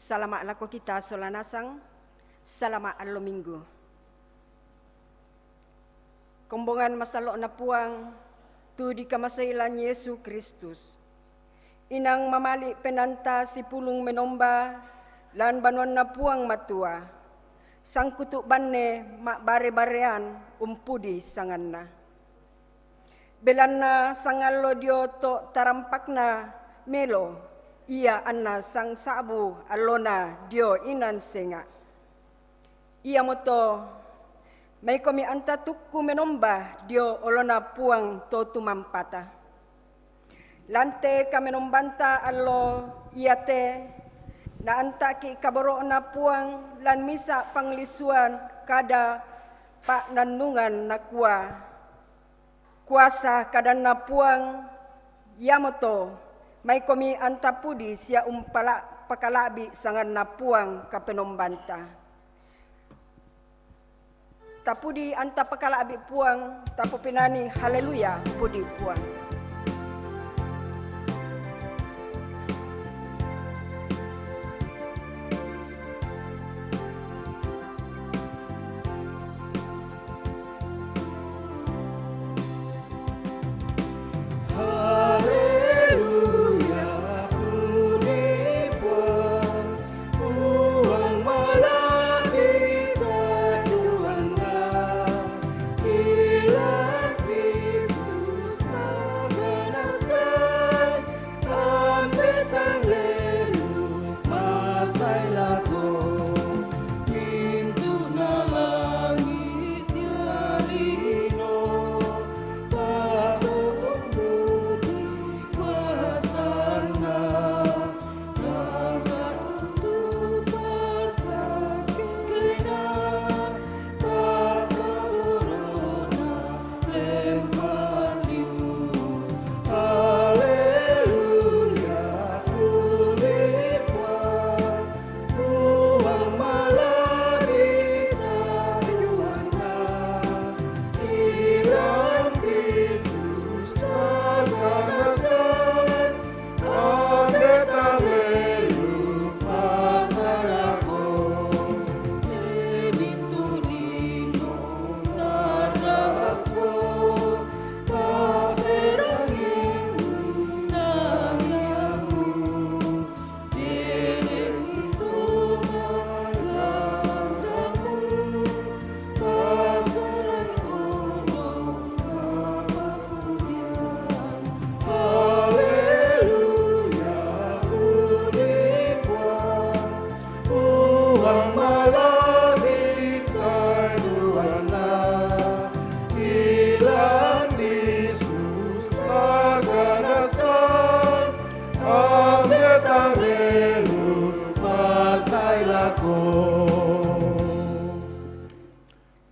Salamat lako kita solanasang, salamat alo minggu. Kombongan masalok na puang, tu di kamasailan Yesus Kristus. Inang mamali penanta si pulung menomba, lan banuan na puang matua. Sang kutuk banne mak bare-barean umpudi sanganna. Belanna sangalo dio to tarampakna melo, ia anna sang sabu alona dio inan senga. Ia moto may komi anta tukku menomba dio olona puang to tumampata. Lante ka menombanta allo ia te na anta ki kaboro na puang lan misa panglisuan kada pak nanungan na kuasa kadan na puang yamoto may komi antapudi siya umpala pakalabi sangan na puang kapenombanta. Tapudi anta pakalabi puang tapo pinani haleluya pudi puang.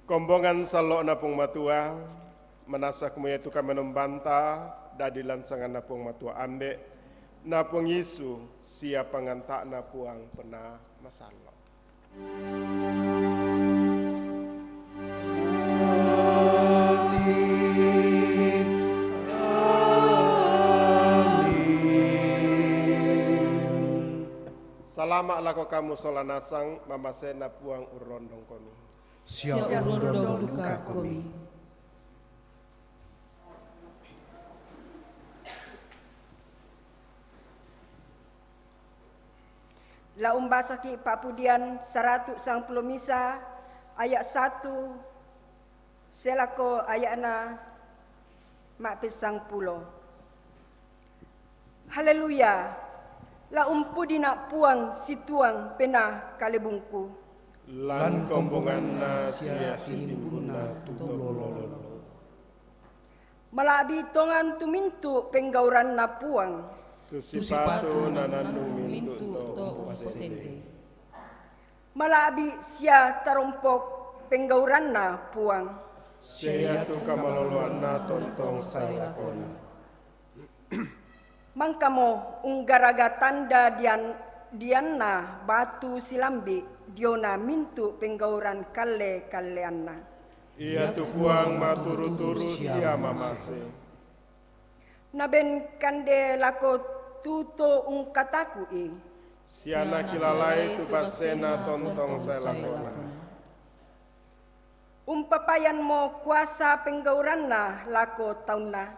Kombongan salok napung matua, menasa kemuya tu kami membanta, dadi lansangan napung matua ambek, napung Yesu siap pengantak napuang pernah masalok. Selamat lako kamu solanasang, mamase napuang urondong kami. Siap urondong duka kami. La umbasaki papudian 100 sang misa ayat 1 selako ayatna mak pisang pulo. Haleluya. La umpudina puang situang pena kalibungku. Lan kombongan nasia timbuna tutololo. Malabi tongan tumintu penggauran na puang. Tusipatu nananung mintu to pasende. Malabi sia tarompok penggauran na puang. Siya tu kamaloluan na tontong saya kona. Mangkamo unggaraga tanda dianna batu silambi. Diona mintu penggauran kaleanna. Ia tu puang maturu-turu sia mamase. Naben kande lako tuto ungkataku Siana kilalai tu basena tontong saya lakona. Umpapayan mo kuasa penggauranna lako taunna.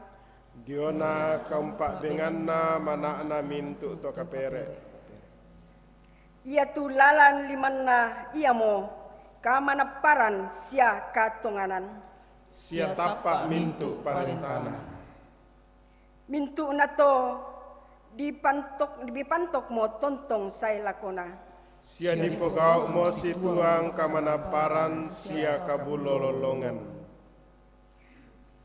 Diona kaumpak benganna mana mintu to kapere. Ia tu lalan limanna ia mo kamanaparan sia katonganan. Sia tapak mintu parentana. Mintu na to dipantok mo tontong say lakona. Sia dipogau mo situang kamanaparan sia kabulololongan.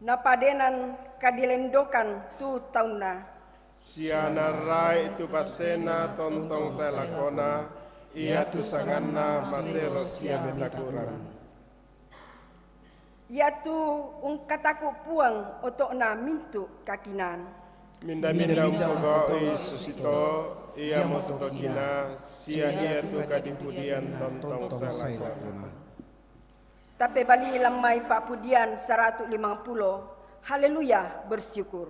Napadenan kadilendokan tu tauna. Sia narai tu basena tontong saya lakona, ia tu sanganna masero sia betakuran. Ia tu ungkataku puang otok na mintu kakinan. Minda-minda umpogau susito, ia motokina, sia ia tu kadipudian tontong saya lakona. Tapi bali lamai papudian 150, haleluya bersyukur.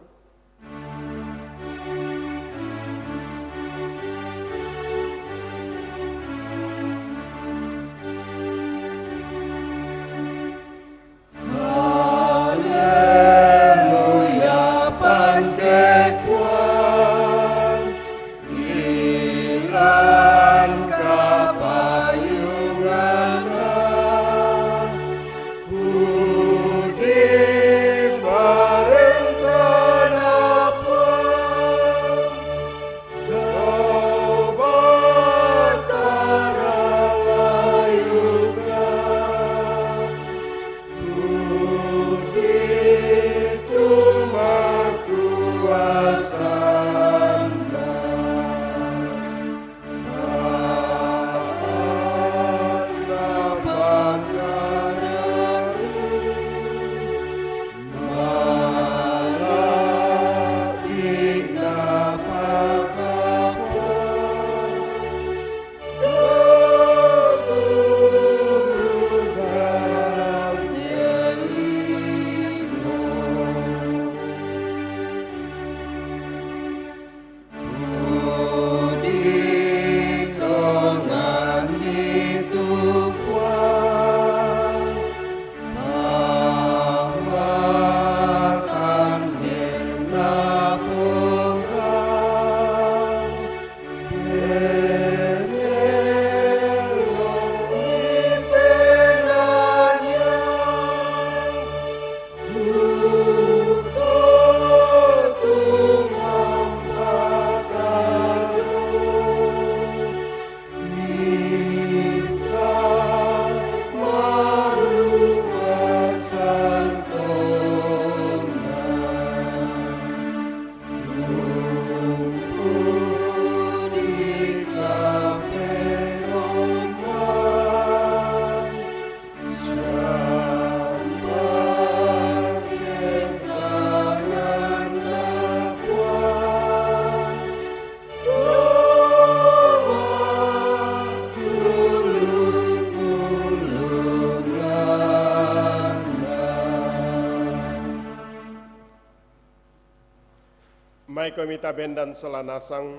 Mai komita bendan selanasang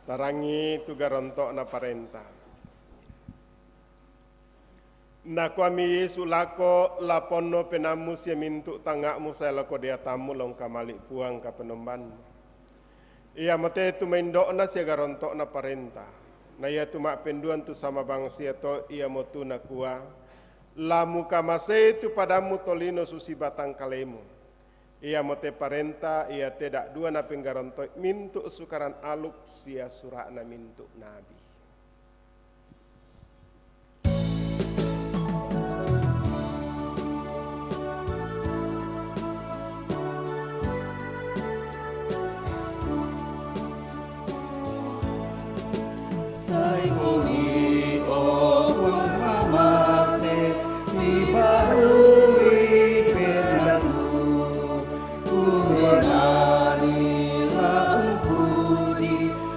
tarangi tu garantok na parenta. Na kuami Yesu lako lapono penamu sia mintu tangakmu saya lako dia tamu long kamalik puang ka penomban. Ia mate tu mendok na sia garantok na parenta. Na ia tu mak penduan tu sama bangsia to ia motu na kuah. Lamu kamase tu padamu tolino susi batang kalemu. Ia mote parenta, ia tidak dua na penggarontoi mintu sukaran aluk sia surak na mintu nabi.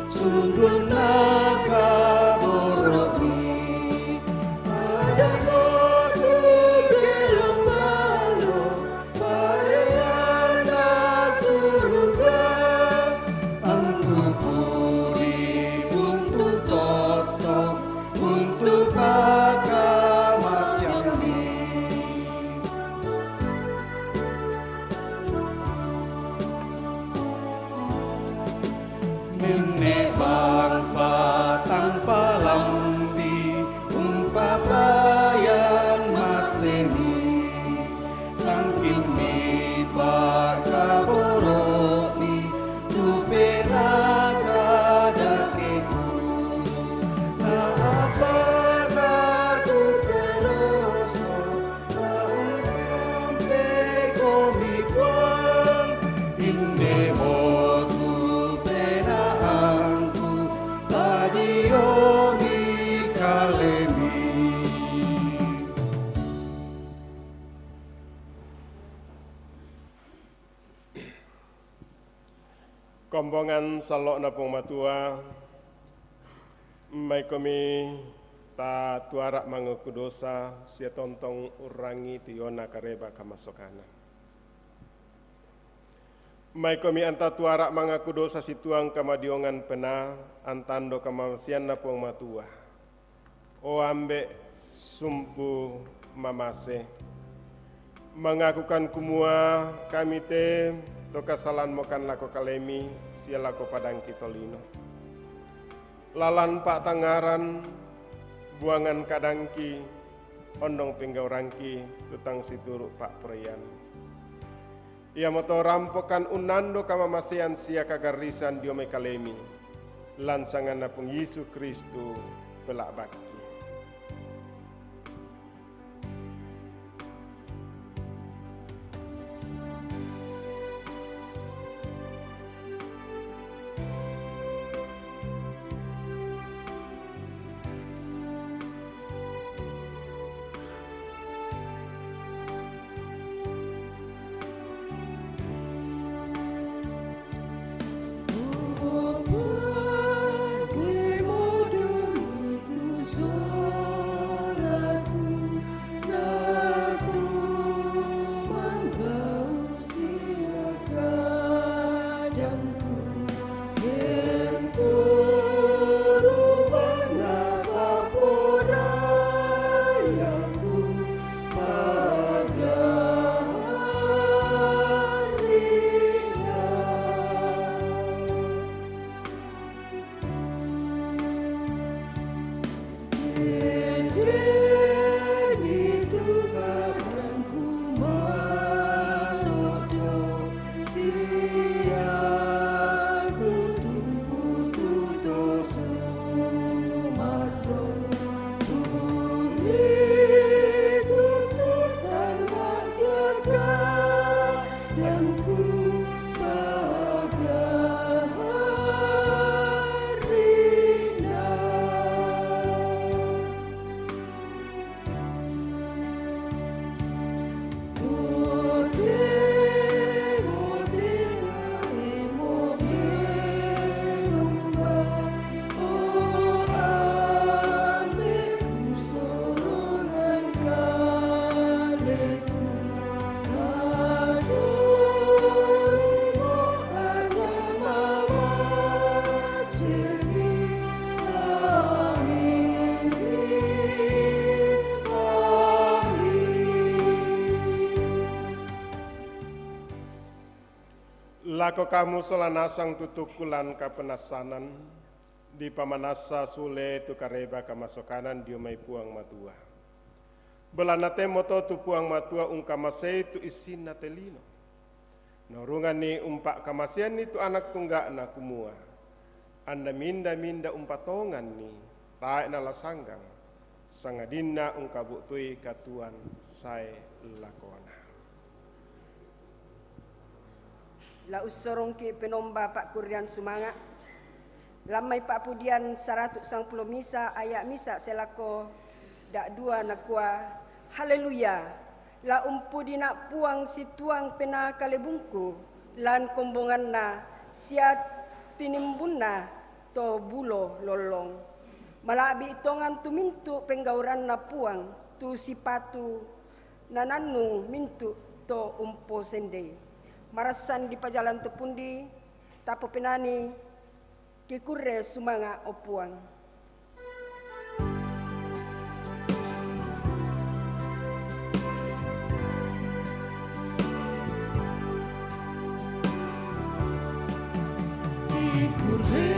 Sundul naga Kombongan salok na pong matua, may kami ta tuarak mga kudosa siya tontong urangi tiyona kareba kamasokana. May kami anta tuarak mga kudosa situang kamadiongan pena antando kamamasian na pong matua. O ambe sumpu mamase. Mengakukan kumua kami te to kasalan mokan lako kalemi sia lako padang kitolino. Lalan pak tangaran buangan kadangki ondong pinggauranki tutang situru pak preyan. Ia moto rampokan unando kamamasian sia kagarisan diome kalemi lansangan napung Yesus Kristu pelak bakti. Lako kamu solanasang tutukulan kapenasanan di pamanasa sule tu kareba kamasokanan diomai puang matua. Belanate moto tu puang matua ungkamase tu isin natelino. Norungan ni umpak kamasian ni tu anak tunggak na kumua. Anda minda umpatongan ni tae na lasanggang. Sangadina ungkabutui katuan sai lakona. La usorong ki penomba Pak Kurian Sumanga. Lamai Pak Pudian 110 misa ayak misa selako dak dua nakua haleluya. La umpudina puang situang pena kalebungku lan kombongan na siat tinimbunna to bulo lolong. Malabi itongan tu mintu penggauran na puang tu sipatu nananung mintu to umpo sende. Marasan di pajalan tepundi, tapo penani, kikure sumanga opuang. Kikure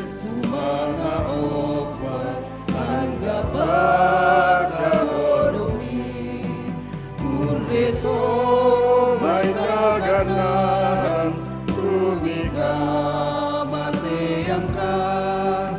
sumanga opuang, anggap kabodomi, kure to. Ganahan tumika masayangkan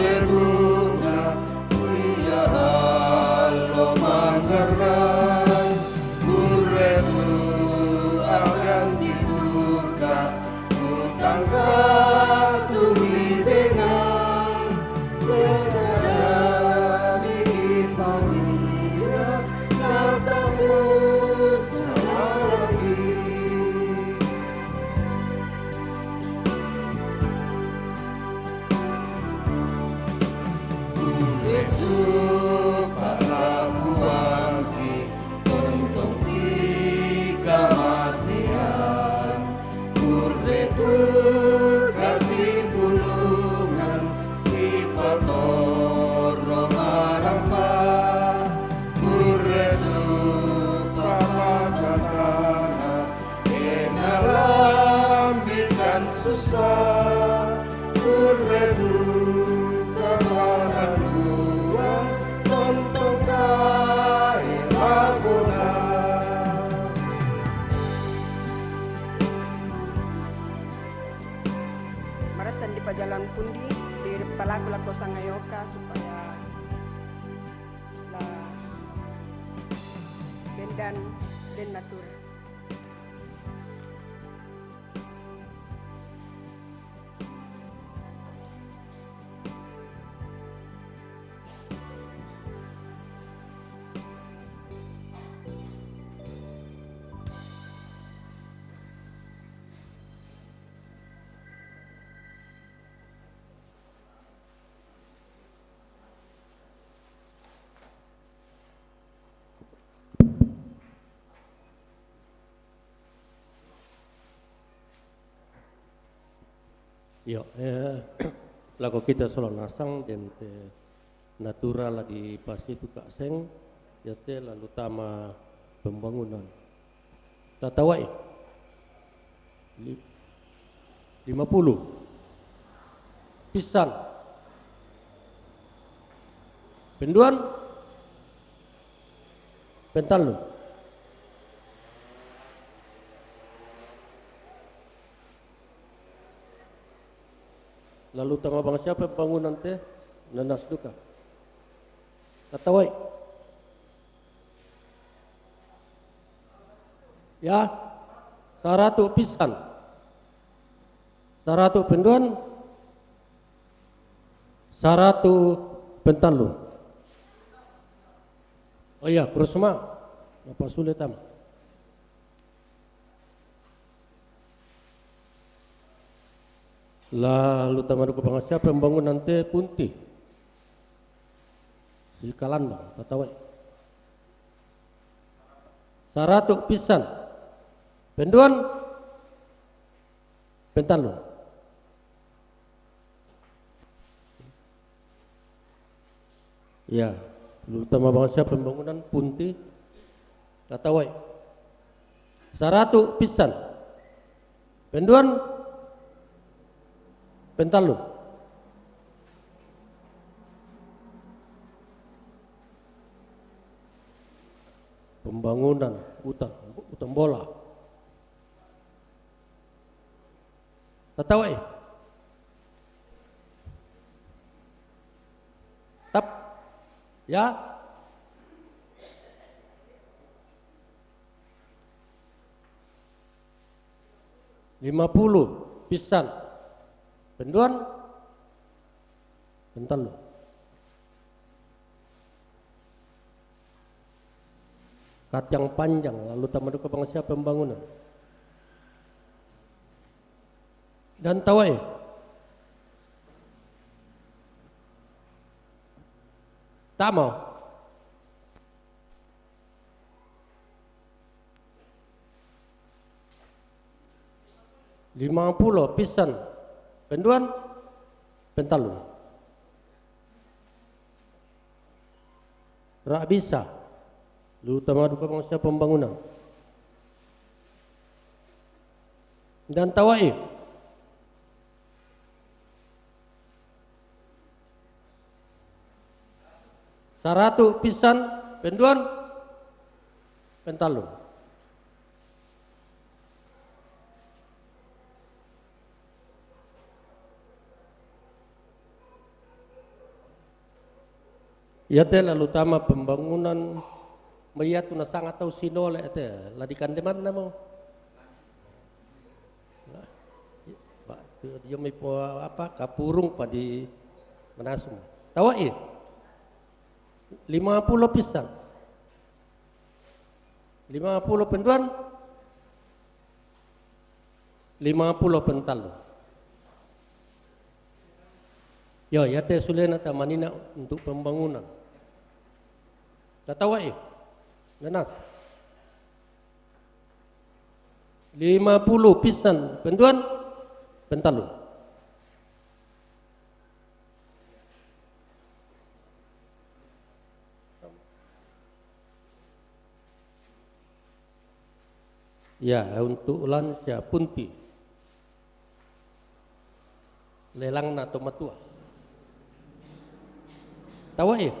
Urrebuna sia hallo mangerang Urrebu akan dibuka utang katumi dengan segala bikin pamira katamu selagi Urrebu para buangki untung si kamasian Urrebu kasih gulungan di patoro marapa Urrebu para katana enalambikan susah Urrebu kemaran luang tonton saya laguna Marasan di pajalan pundi di palaku-laku sangayoka supaya lah bendan den natura. Yo, lagu kita solo nasang dan natural di pasti itu kak seng, jate lalu tama pembangunan. Tatawai 50 pisang penduan pentalu lalu tama bang siapa pembangunan teh nanas duka tatawai ya saratu pisan saratu penduan saratu pentalu oh iya kurusma apa sulit tam lalu tamadu kepangasya pembangunan teh punti si kalan bang tatawai saratu pisan penduan pentalu ya lalu utama bangsa pembangunan punti tatawai saratu pisan penduan pentalu pembangunan utang bola tatawai tap ya 50 pisan penduan pentalu kacang panjang lalu tamadu kepangasya pembangunan dan tawai tamo 50 pisan penduan pentalu rak bisa lu tamadu kepangasya pembangunan dan tawai saratu pisan penduan pentalu Ya te lalu tama pembangunan mayat na sangat tahu sinole te la di kandeman na mo. Dia may po apa kapurung pa di Manasum. Tawa 50 pisan. 50 penduan 50 pentalo. Yo, ya te sulena ta manina untuk pembangunan. Tatawa nanas. 50 pisan penduan pentalo. Ya, untuk lansia punti. Lelang na tomatua. Tawa ya.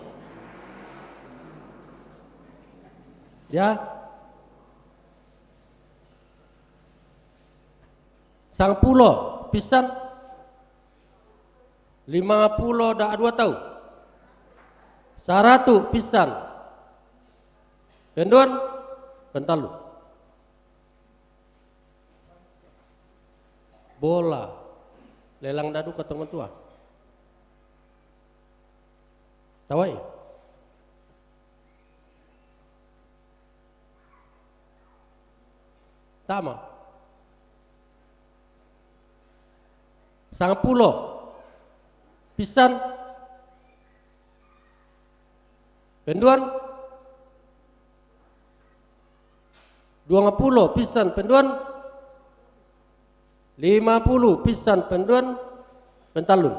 Sang pulo pisan 50 dah 2 tahun. 100 pisan. Penduan pentalu. Bola lelang dadu ke teman tua. Tawai. Sama. Sang pulo pisan penduan 20 pisan penduan 50 pisan penduan pentalun.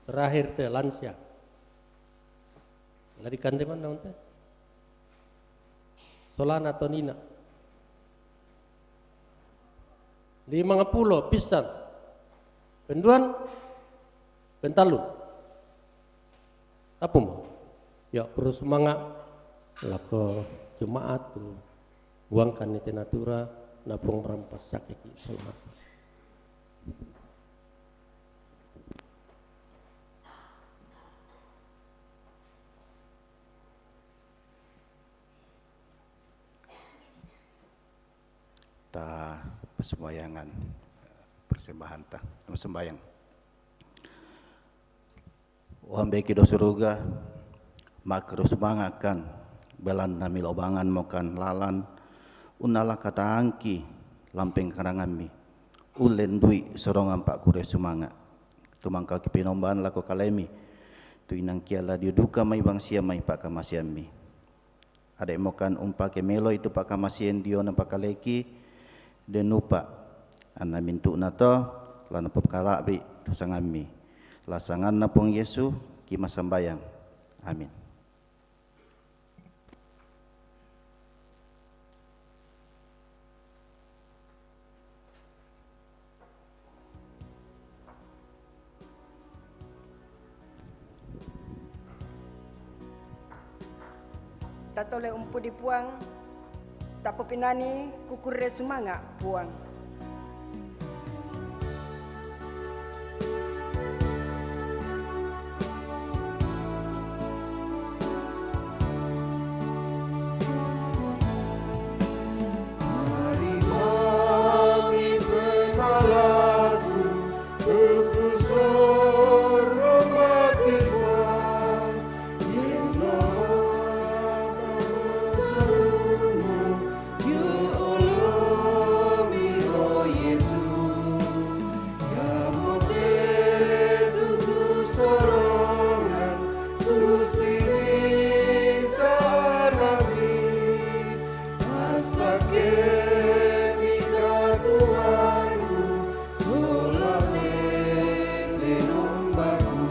Terakhir teh lansia. Lari kandeman naon teh? Solana tonina. 50 pisan penduan pentalun. Apa mau? Ya perlu semangat lako jemaat tu buangkan nete natura napung merampas sakit solmasa. Ta persembayangan persembahan ta sembayang. Waham beki do suruga makro semangakan belan nami lobangan mokan lalan unala kata angki lampeng karangami ulen dui sorongan pak kure sumanga tumangka kipinomban lako kalemi tu inang kiala diuduka mai bang sia mai pak kamasiami ada mokan umpa kemelo itu pak kamasien dio nampak kaleki dan nupa anna mintu nato lana pepkala bi tusangami lasangan napong Yesu kima sambayang amin. Tatole umpu di puang, tapo pinani kukure sumanga puang. Mari kami penalaku Tuku sorong mati Tuhan Inna serumu Ya Allah miro Yesus Ya moke tuku sorongan Susi bisa nabi Asake mika Tuhanku Sulate penombaku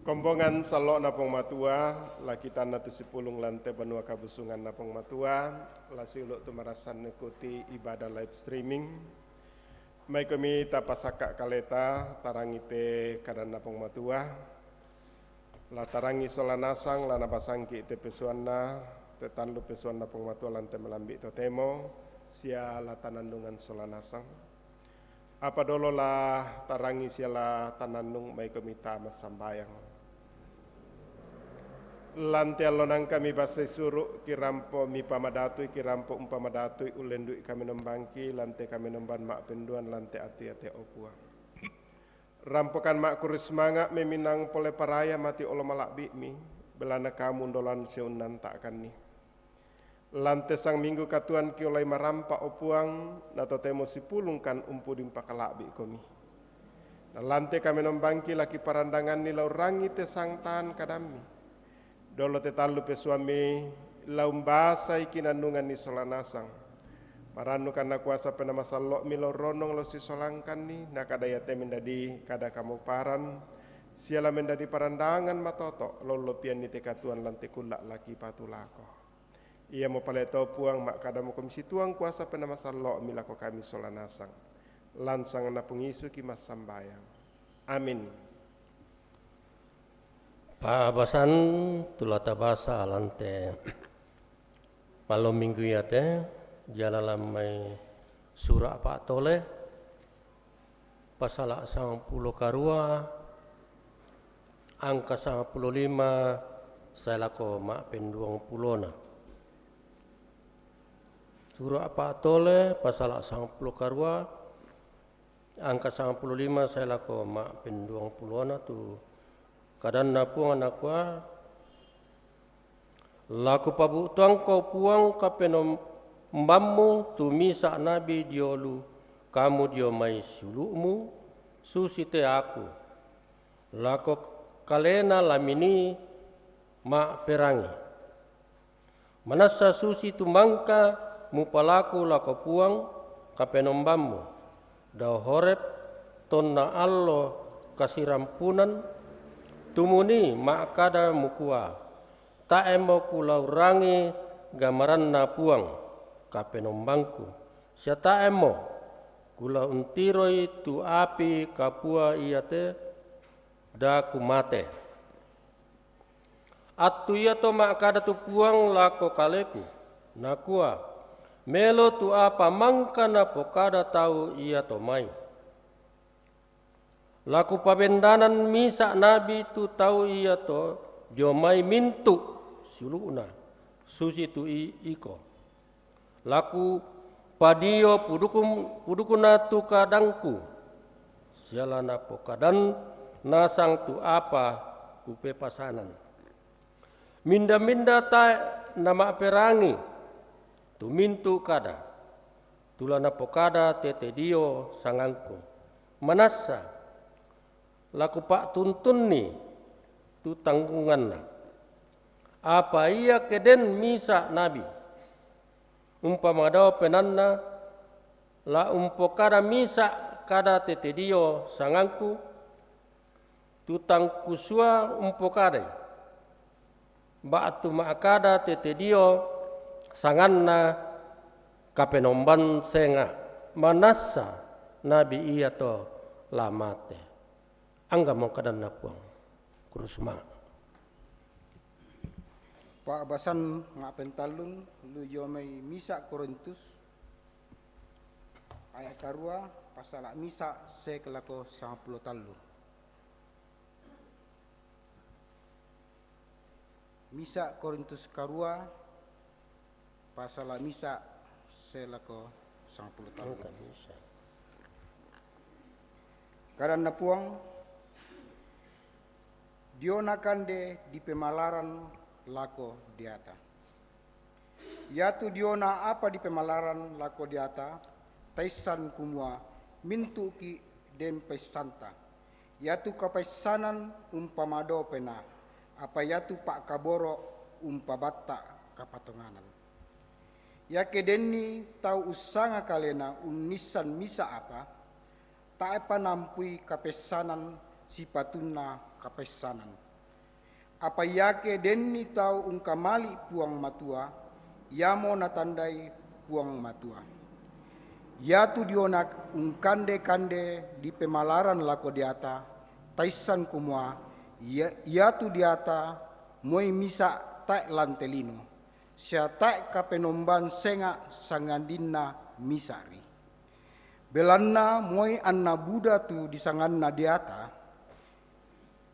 Kombongan salok napong matua, laki tanah tu sipulung lantai benua kabusungan napong matua, lasi uluk tu merasan ikuti ibadah live streaming. Mai kami tapasakak kaleta tarangite kadan napong matua. La tarangi solanasang lana pasangki te pesuanna, te tanlu pesuan napong matua lantai melambi to temo, sia la tanandungan solanasang. Apa dolo la tarangi sia la tanandung mai komita masambayang. Lante alonang kami basai suru kirampo mi pamadatui kirampo umpamadatu ulendui kami nombangki lante kami nomban mak penduan lante ati opua. Rampokan mak kurus mangak meminang pole paraya mati olo malak bikmi belana kamu dolan seunan tak akan ni. Lante sang minggu katuan ki olai marampa opuang nato temo sipulungkan umpu dimpa kalak bik komi. Lante kami nombangki laki parandangan ni laurangi te sang tan kadami. Dolo te talu pe suami laum basa ikinandungan ni solanasang. Maranu kana kuasa pena masalok milo ronong lo si solangkan ni nakadaya te mendadi kada kamu paran siala mendadi parandangan matoto lolo pian ni te katuan lante kulak laki patulako. Ia mo paleto puang mak kada mo komisi tuang kuasa pena masalok milako kami solanasang. Lansang na pengisu ki mas sambayang. Amin. Paabasan tulata basa alante malam minggu ya te jalalam mai surah Pak Tole pasal 90 karua angka 95 saya lako mak penduang pulona surah Pak Tole pasal 90 karua angka 95 saya lako mak penduang pulona tu kadan na puang anakwa laku pabu tuang kau puang kapenom mbammu tu misa nabi diolu kamu dio mai sulumu susite aku laku kalena lamini ma perangi manasa susi tu mangka mupalaku laku puang kapenom mbammu dau horep tonna allo kasirampunan tumuni mak kada mukua tak emo kulau rangi gamaran na puang kapenombangku sia tak emo kula untiroi tu api kapua iate da kumate atu ia to mak kada tu puang lako kaleku nakua melo tu apa mangka na pokada tahu ia to mai. Laku pabendanan misa nabi tu tahu ia to jomai mintu suluna susi tu iko. Laku padio pudukuna tu kadangku sialana pokadan nasang tu apa kupe pasanan. Minda ta nama perangi tu mintu kada tulana pokada tete dio sangangku manasa laku pak tuntun ni tu tanggungan apa ia keden misa nabi umpama dao penanna la umpokada misa kada tete dio sangangku tu tangkusua umpokada batu maakada tete dio sanganna kapenomban senga manasa nabi ia to lamate angga mau kadan napuang kurus semangat. Pak basan ngapen talun lu jomai misa Korintus ayat karua pasal misa sekelako 90 talu. Misa Korintus karua pasal misa selako 90 talu. Kadan napuang dionakan de di pemalaran lako diata. Yatu diona apa di pemalaran lako diata, taisan kumua mintu ki den pesanta. Yatu kapaisanan umpamado pena, apa yatu pak kaboro umpabatta kapatonganan. Ya kedeni tau usanga kalena unisan misa apa, tak apa nampui kapesanan sipatuna kapesanan. Apa yake denni tau ungkamali puang matua, yamo natandai puang matua. Yatu dionak ungkande-kande di pemalaran lako diata, taisan kumua, yatu diata, moi misa tak lantelino. Sia tak kapenomban senga sangandina misari. Belanna moi anna Buddha tu disanganna diata,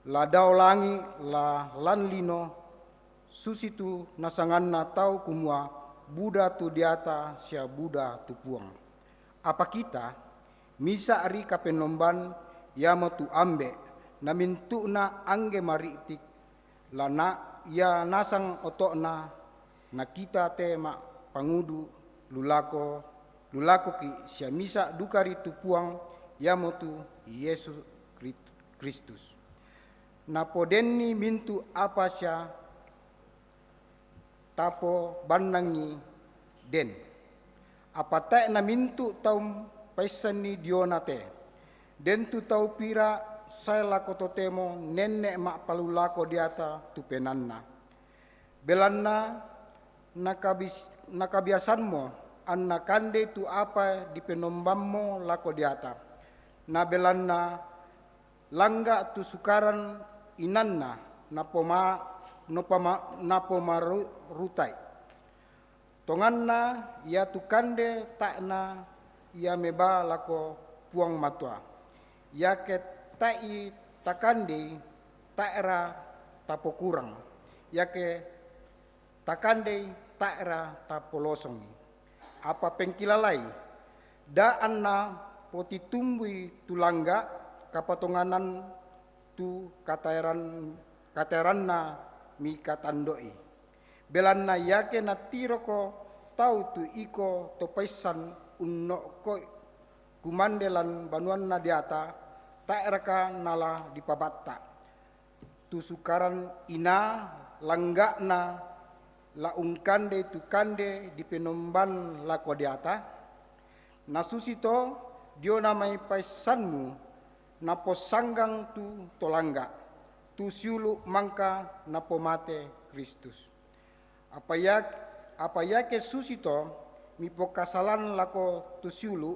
la daolangi la lanlino susitu nasanganna tau kumua Buddha tu diata sia Buddha tu puang. Apa kita misari kapenomban yama tu ambe na mintuna angge maritik lana ya nasang otokna na kita te ma pangudu lulako ki sia misa dukari tu puang yama tu Yesus Kristus. Na podenni mintu apa sia tapo banangi den. Apa tak na mintu taum paisani dionate. Den tu tau pira saya lako totemo nenek mak palulako diata tu penanna. Belanna nakabiasanmo anna kande tu apa di penombammo lako diata. Na belanna langga tu sukaran inanna napoma rutai. Tonganna ya tu kande takna ya meba lako puang matua. Ya ke tai takande taera tapo kurang. Ya ke takande taera tapo losong. Apa pengkilalai da anna poti tumbui tulangga kapatonganan tu kateranna mi katandoi. Belanna yake na tiroko tau tu iko to paisan unno ko kumandelan banuan na diata taeraka nala dipabatta. Tu sukaran ina langga na laungkande tu kande di penomban lako diata. Nasusito dio namai paisanmu napo sanggang tu tolangga. Tu siulu mangka napo mate Kristus. Apa yake susito mi pokasalan lako tu siulu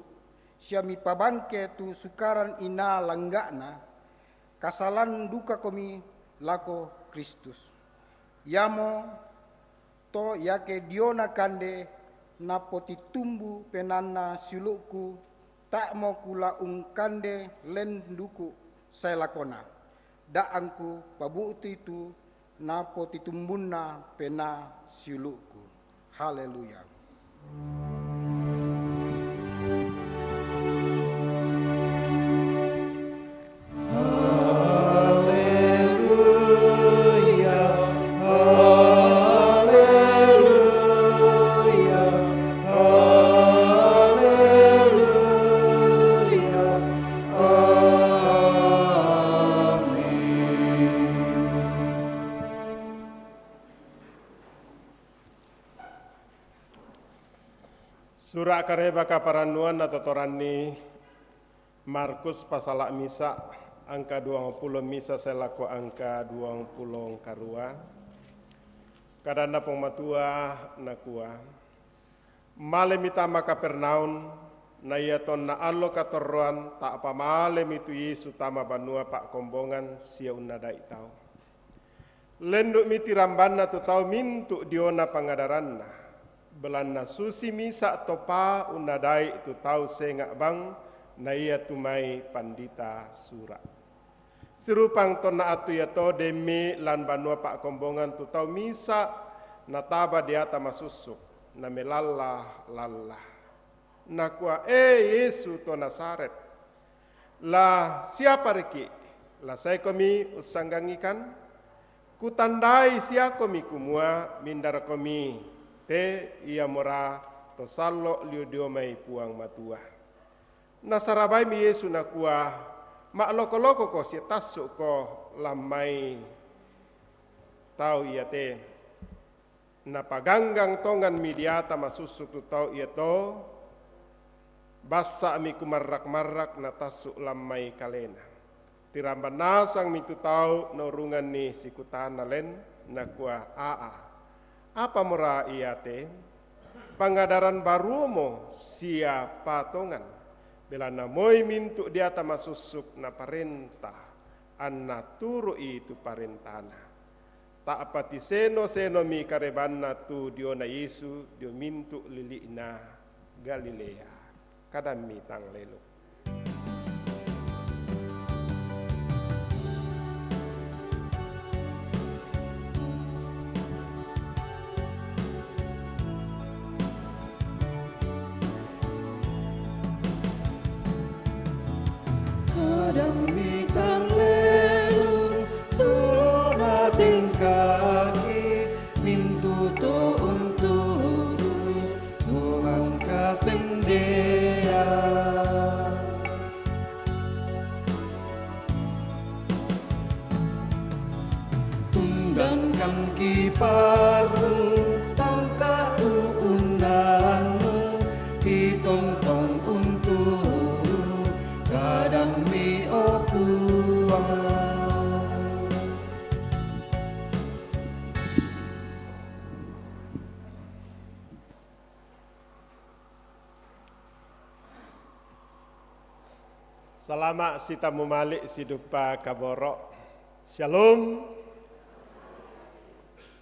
sia mi pabangke tu sukaran ina langgana kasalan duka komi lako Kristus. Yamo to yake diona kande napoti tumbu penana siluku tak mo kula ungkande lenduku saya lakona. Daangku pabuti tu napoti tumbunna pena siluku. Haleluya. Surah kareba kaparanuan atau torani Markus pasalak misa angka 20 misa selaku angka 20 karua. Kadanda pematua nakua. Male mita maka pernaun na iaton na allo katorruan tak apa male mitu Yesu tama banua pak kombongan sia unadai tau. Lenduk miti rambanna tu tau mintu diona pangadaranna. Belanna susi misa topa unadai tu tau sengak bang na ia tumai pandita sura. Sirupang tona atu ya to demi lan banua pak kombongan tu tau misa na taba diata masusuk na melalah lalah. Nakua Yesu to Nasaret. La siapa reki? La saya komi usanggangikan. Kutandai sia komi kumua mindara komi. Te ia mora to sallo liu diomai puang matua. Nasarabai mi Yesu nakua mak loko-loko ko si tasuk ko lamai tau ia te. Napaganggang tongan mi diata masusuk tu tau ia to basa mi kumarrak-marrak na tasuk lamai kalena. Tiramban nasang mi tu tau norungan ni si kutana len nakua apa mora iate pangadaran baru mo siapa tongan belana moi mintu diata masusuk na parentah anna turu itu parentana tak apati seno mi karebanna tu diona Yesu dio mintu lilina Galilea kadami tang lelo. Kadami tang lelo sulona tingkaki mintu to untuk tulang kasendea undangkan kiparu tangka uundanmu ditontong untuk kadang mi opuang. Selamat sita mumalik sidupa kaborok. Shalom.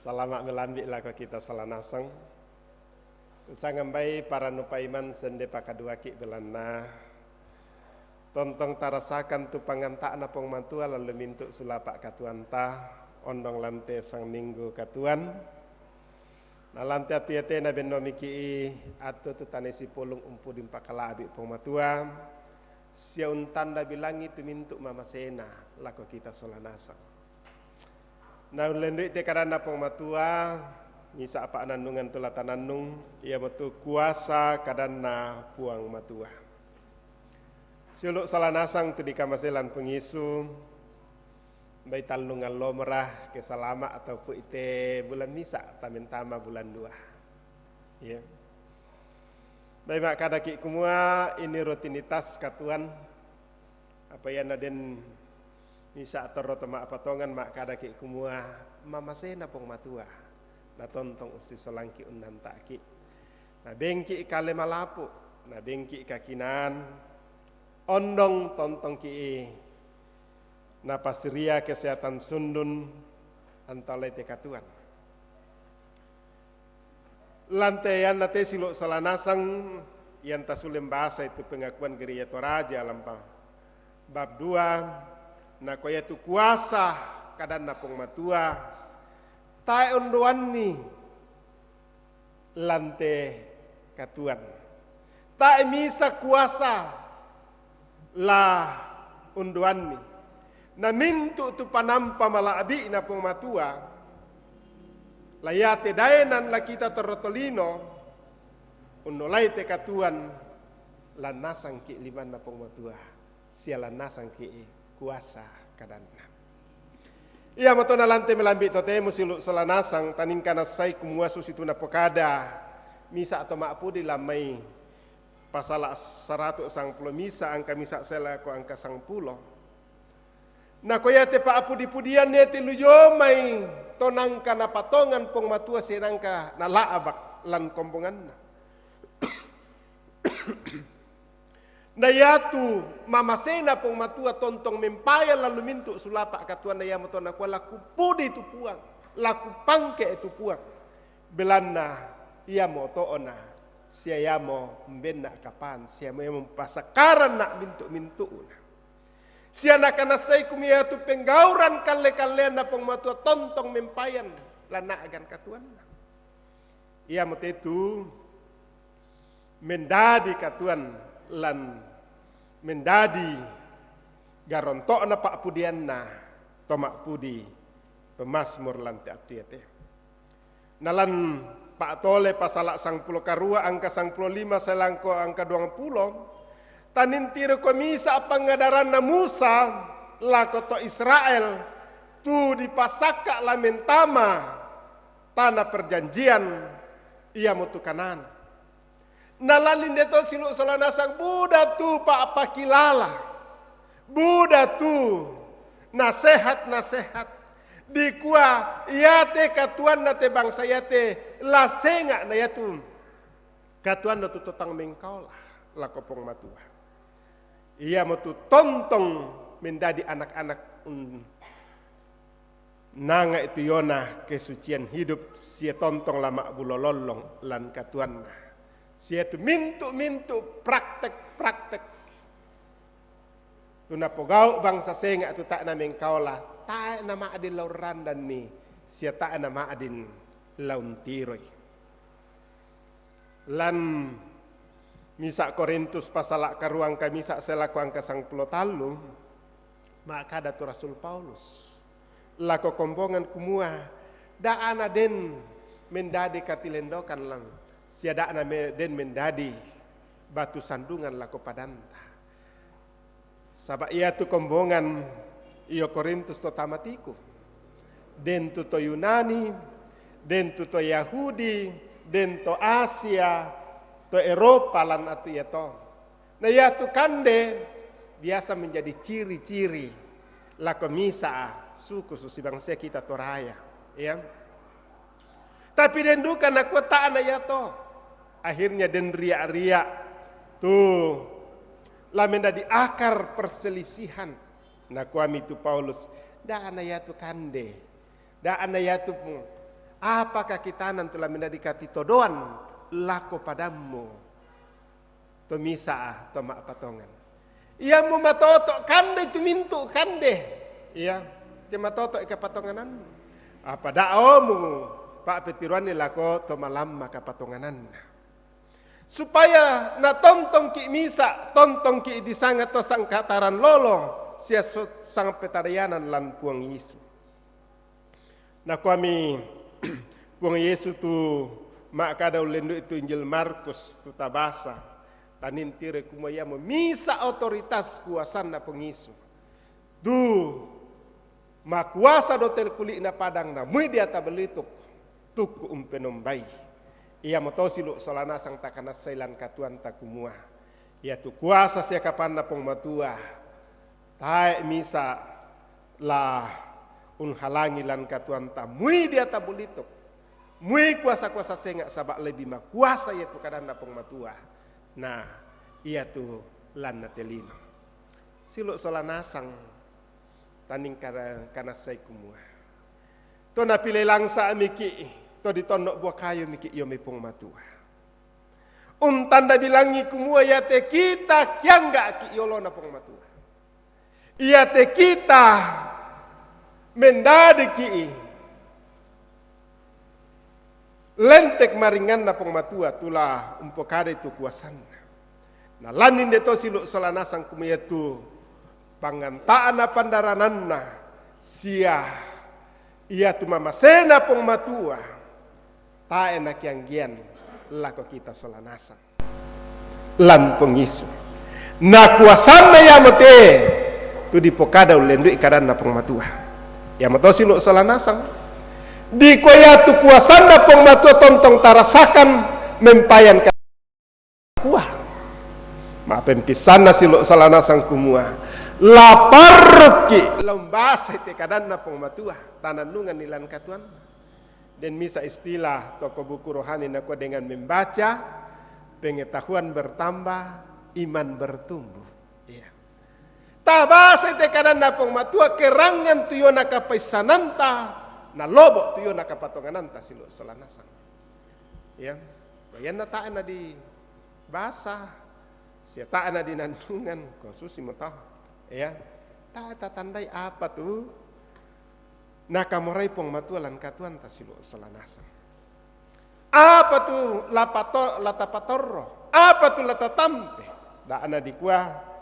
Selamat melambi lah kita salanasang. Sangambai para nupaiman sende pakaduaki belana. Tontong tarasakan tu pangantak na pong mantua lalu mintuk sulapak katuan ta. Ondong lante sang minggu katuan. Na lante atu-ate na benomiki atau tu tanesi polong umpu dimpakala abik pong matua. Siaun tanda bilangi tu mintuk mama sena lako kita solanasa. Na lendui te karana pong matua ngisa apa anandungan tulatan nandung ia betul kuasa kadana puang matua. Suluk solanasang tu di kamaselan pengisu bai talungan lo merah kesalama atau pu ite bulan misa tamentama bulan 2. Ya. Baik mak kadaki kumua ini rutinitas katuan apa yang naden misa atau rotama apa tongan mak kadaki kumua mama sena pong matua na tontong usi solangki undan taki na bengki kale malapu na bengki kakinan ondong tontong ki na pasiria kesehatan sundun antale te katuan. Lantaian nate siluk salanasang yang tasulim bahasa itu pengakuan gereja Toraja lampa bab 2 na koya tu kuasa kadan napong matua tae unduan ni lante katuan tae misa kuasa la unduan ni na mintu tu panampa malaabi napong matua layate daenan la kita terrotolino unolai te katuan lanasang ki liman na pong matua sia lanasang ki kuasa kadanna. Ia mato na lante melambi tote musilu salanasang tanin kana sai kumuasu situ na pokada misa atau maapu di lamai pasal 190 misa angka misa sela ko angka 10. Na koyate pa apu dipudian neti lujomai tonang kana patongan pong matua senangka na laabak lan kombongan na. Na yatu mamasena pong matua tontong mempaya lalu mintu sulapak katuan na yamato na kwa laku pudi tu puang, laku pangke itu puang. Belana yamo toona siya yamo mbena kapan siya mo yamo pasakaran na mintu na. Siya nakanasay kumiya tu penggauran kale-kalean na pong matua tontong mempayan lana agan katuan na. Ia mo tetu mendadi katuan lan mendadi garonto na paapudian na tomak pudi pemasmur lan tiate. Nalan paatole pasala 10 karua angka 15 selangko angka 20 tanin tiro komisa pangadaran na Musa lakoto Israel tu dipasaka lamentama tanah perjanjian ia mutu kanan. Nalalin deto silu salanasang Buddha tu pa apa kilala. Buddha tu nasehat di kuah yate katuan nate bangsa yate lasenga na yatu katuan na tutotang mengkaulah lakopong matua. Ia mutu tontong menjadi anak-anak nanga itu yona kesucian hidup sia tontong lama bulololong lan katuan Sia tu mintu praktek. Tu na pogau bangsa senga tu tak na mengkaulah, tak na maadin lauran dan ni, sia tak na maadin laun tiroi. Lan misa Korintus pasal karuang kamisa selaku angka 10 maka ada tu Rasul Paulus lako kombongan kumua da ana den mendadi katilendokan lang sia da ana den mendadi batu sandungan lako padanta sabab ia tu kombongan iyo Korintus to tamatiku den tu to Yunani den tu to Yahudi den to Asia, to Eropa lan atu ya to. Nah ya tu kande biasa menjadi ciri-ciri la komisa suku susi bangsa kita toraya, ya. Tapi den dukan aku tak na ya to. Akhirnya den ria-ria tuh la menjadi akar perselisihan. Nah kuami tu Paulus, da ana ya tu kande, da ana ya tu apakah kita nanti telah mendadikati todoan lako padamu to misa to mak patongan ia mu matoto kande tu mintu kande iya ke matoto ke patonganan apa daomu pak petiruan ni lako to malam maka patonganan supaya na tontong ki misa tontong ki disanga to sangkataran lolo sia sang petarianan lan puang Yesu na kami Puang Yesus tu mak kada ulendo itu Injil Markus tu tabasa tanin tire kumaya mo misa otoritas kuasa na Puang Yesus tu makuasa do tel kulit na padang na mui dia tabelituk tuku umpenombai ia moto silu solana sang takana sailan katuan takumua ia tu kuasa sia kapan na pong matua tae misa lah halangi lan katuan ta mui dia tabulituk mui kuasa-kuasa senga sabak lebih mak kuasa yaitu kadang napong matua nah ia tu lan natelino siluk solanasang taning kana sai kumua to na pile langsa miki to ditonok buah kayu miki yo mepong matua tanda bilangi kumua ya te kita kiangga ki yolo napong matua ia te kita mendadiki lentek maringan na pengmatua tula umpokade tu kuasan na lanin deto siluk solanasang kumiyatu pangantaan na pandaranan na sia ia tu mamasena pengmatua tae na kianggian lako kita solanasang lan pengisu na kuasan na yamote tu dipokada ulendu ikadan na pengmatua ya mato siluk salanasang di koya tu kuasan na pong matua tontong tarasakan mempayan kuah mapen pisan na siluk salanasang kumua lapar ki lombasa ite kadan na pong matua tananungan nilan katuan dan misa istilah toko buku rohani na ko dengan membaca pengetahuan bertambah iman bertumbuh iya tabasa ite kanan na pong matua kerangan tuyo na kapaisananta na lobo tuyo na kapatongananta silo salanasang. Ya, bayan na taan na di basa, siya taan na di nandungan, ko susi mo tahu. Ya, tatandai apa tu? Nakamuray pong matua lan katuan ta silo salanasang. Apa tu latapatorro? Apa tu latatampe? Daan na di kuah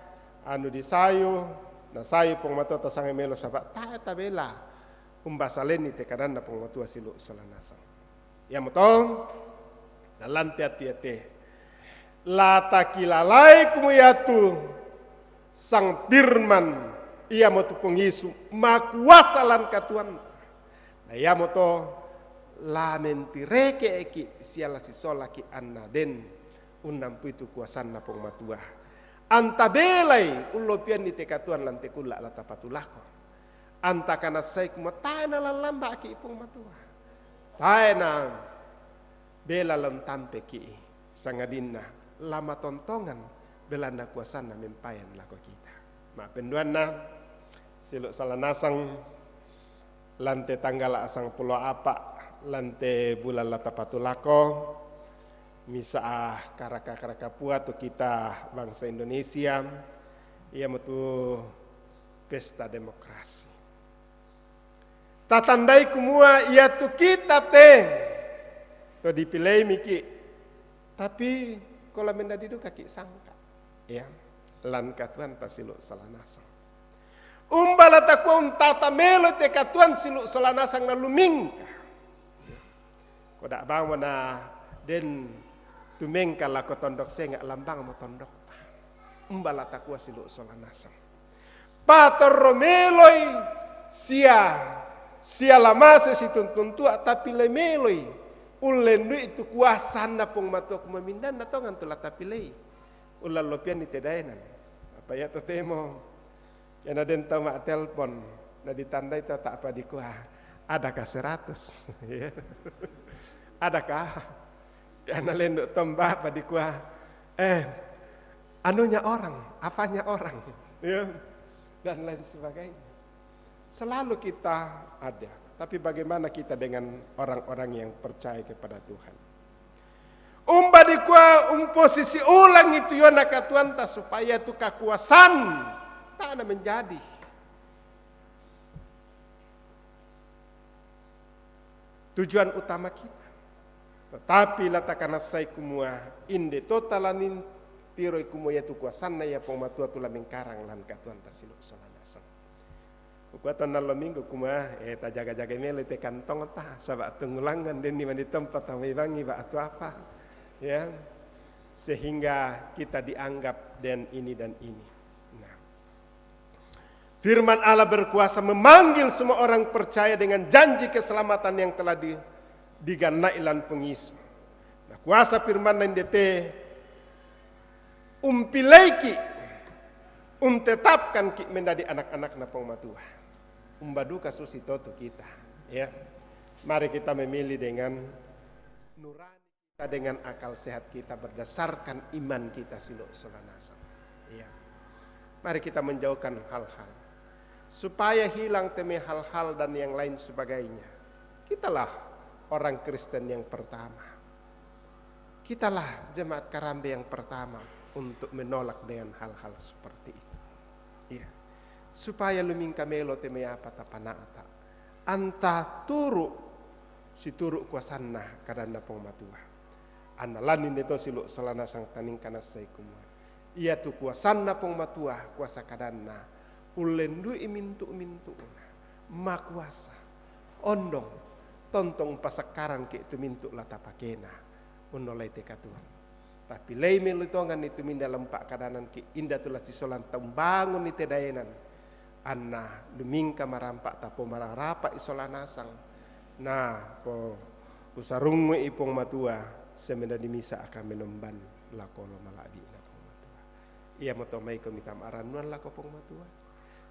anu di sayu na sayu pong matua tasang melo sabat ta tabela umbasaleni te kanan na pong matua silu salanasang ya motong dalante ati-ati lata kilalai kumuyatu sang firman ia motu pong Yesu makuasalan katuan na ia moto la mentireke eki siala sisola ki anna den unam puitu kuasan na pong matua antabelai ulopian ni tekatuan lan tekula la tapatulako anta kana sai kuma taena lan lamba ki ipong matua taena bela lam tampe ki sangadinna lama tontongan belanda kuasana mempayan lako kita ma penduanna siluk salanasang lante tanggal asang pulau apa lante bulan la tapatulako misa karaka puat tu kita bangsa Indonesia, ia metu pesta demokrasi. Tatandai kumua ia tu kita to dipilih miki, tapi kalau mendadidu kaki sangka, ya lan katuan tasilu salanasang. Umbala takuan tata melo te katuan silu salanasang na lumingka. Kodak bang na den tumengka la ko tondok senga lambang mo tondok. Umbala takua silu salanasang. Pator romeloi sia lama situntun tua tapi lemeloi ulendu itu kuasana pong matok memindan na tongan tula tapi lei. Ulah lopian di tedainan. Apa ya temo? Yang ada yang tahu mak telepon, nah ditandai itu tak apa dikuah. Adakah 100? Ya. Adakah? Yang lenduk tombak apa dikuah? Anunya orang, apanya orang? Ya. Dan lain sebagainya. Selalu kita ada. Tapi bagaimana kita dengan orang-orang yang percaya kepada Tuhan? Umba dikuah posisi ulang itu yona katuan ta supaya tu kekuasaan tak ada menjadi. Tujuan utama kita. Tetapi latakana sai kumua inde totalanin tiroi kumua ya tu kuasana ya pematua tu laming karang lan katuan ta siluk solanasang. Kuatan nalo minggu kumua ta jaga-jaga mele te kantong ta sabak tungulangan den di mana tempat tamai bangi ba atu apa. Ya, sehingga kita dianggap dan ini dan ini. Nah, firman Allah berkuasa memanggil semua orang percaya dengan janji keselamatan yang telah diganailan pengisu. Nah, kuasa firman yang dete umpilaiki tetapkan ki menjadi anak-anak na pengmatua. Umbaduka susi toto kita. Ya, mari kita memilih dengan nurani. Dengan akal sehat kita berdasarkan iman kita siluk solanasang. Ya. Mari kita menjauhkan hal-hal supaya hilang teme hal-hal dan yang lain sebagainya. Kitalah orang Kristen yang pertama. Kitalah jemaat Karambe yang pertama untuk menolak dengan hal-hal seperti itu. Ya. Supaya lumingka melo teme apa tapanaata. Anta turu si turu kuasanna kadanda pengmatua. Analanin itu siluk selana sang taning kana kumua. Ia tu kuasanna pong matua kuasa kadana. Ulendu imintu una. Ma kuasa. Ondong. Tontong pasakaran ke itu mintu lata pakena. Unolai te katuan. Tapi lei melutongan itu minda lempak kadanan ki inda tulah sisolan tembangun ni tedaenan. Anna lumingka marampak tapo mararapa isolanasang. Nah po usarungu ipong matua. Semenda dimisa akan menomban lakolo maladi na pengmatua. Ia motomai komita maranuan lako pengmatua.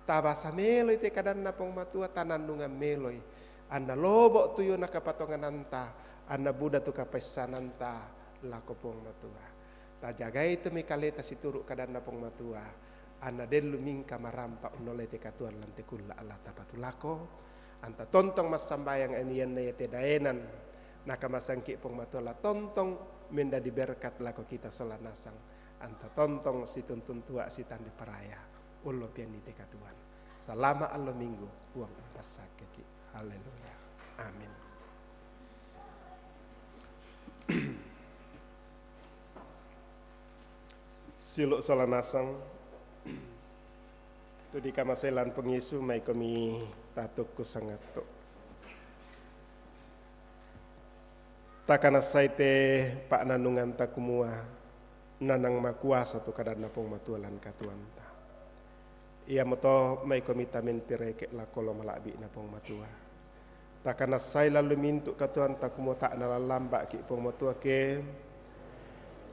Tabasa meloi te kadan na pengmatua tanandunga meloi. Anda lobok tuyo na kapatongan anta. Anda buda tu kapesananta lako pengmatua. Ta jagai itu mekaleta situruk kadan na pengmatua. Anda delu mingka marampa unole te katuan lante kulla Allah tapatu lako. Anta tontong mas sambayang anian na yate daenan. Nakamasangki pengmatola tontong menda diberkat lako kita solanasang anta tontong si tuntun tua si tandi peraya ullo pian di tekatuan selama allo minggu uang pasak keki. Haleluya, amin. Siluk solanasang tu di kamaselan pengisu mai kami tatukku sangat tu. Takana saite pak nanungan takumua nanang makuasa tu kadana pong matualan katuanta. Ia moto mai komita mentireke la kolo malabi na pong matua. Takana sai lalu mintu katuanta kumo tak nalalamba ki pong matua ke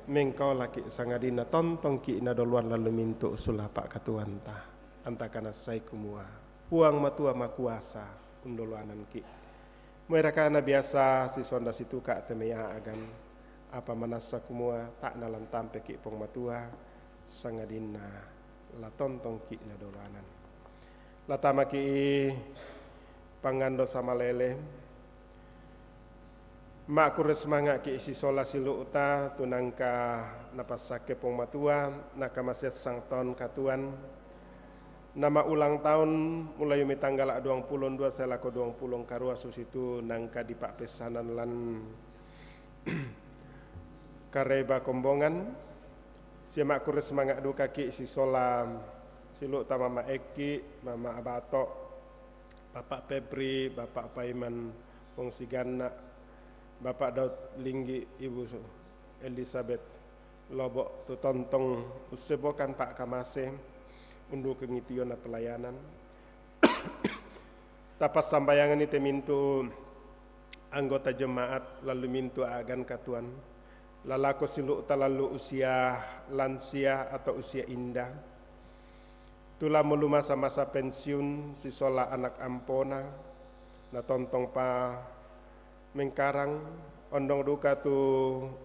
mengkau laki sangadina tontong ki na doluan lalu mintu usulah pak katuanta. Antakana sai kumua puang matua makuasa undoluanan ki. Mereka na biasa si sonda situ ka temea agan apa manasa kumua tak nalan tampe ki pong matua sangadina la tontong ki na dolanan. La tama ki pangando sama lele mak kures manga ki isi sola silu uta tunangka napasake pong matua nakamaset sang tahun katuan nama ulang tahun mulai yumi tanggal 22 selako 20 karua susitu nangka di pak pesanan lan kareba kombongan siamak kures manga duka ki isi sola silu uta mama Eki, mama Abato, Bapak Febri, Bapak Paiman Pong Sigana, Bapak Daud Linggi, Ibu Elizabeth Lobok tu tontong usebokan Pak Kamase undu kengitiona pelayanan. Tapas sambayangan itu mintu anggota jemaat lalu mintu agan katuan. Lalako silu lalu usia lansia atau usia indah. Tula mulu masa-masa pensiun si sola anak ampona na tontong pa mengkarang ondong duka tu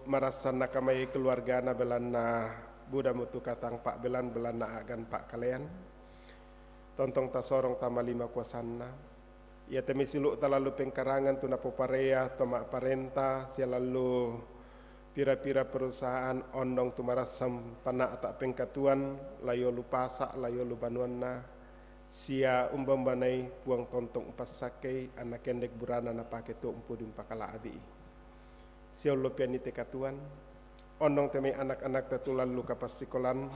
marasan na kamay keluarga na belan na buda mutu katang pak belan na agan pak kalian tontong tasorong tama 5 kuasanna ia temisilu talalu pengkarangan tu na poparea toma parenta sia lalu pira-pira perusahaan ondong tu marasam pana atak pengkatuan layo lupasa layo lubanuan na sia umbambanay puang tontong pasakay anak kendek burana na paketo umpudum pakala abi sia lupian ite katuan ondong temi anak-anak tatulan luka pasikolan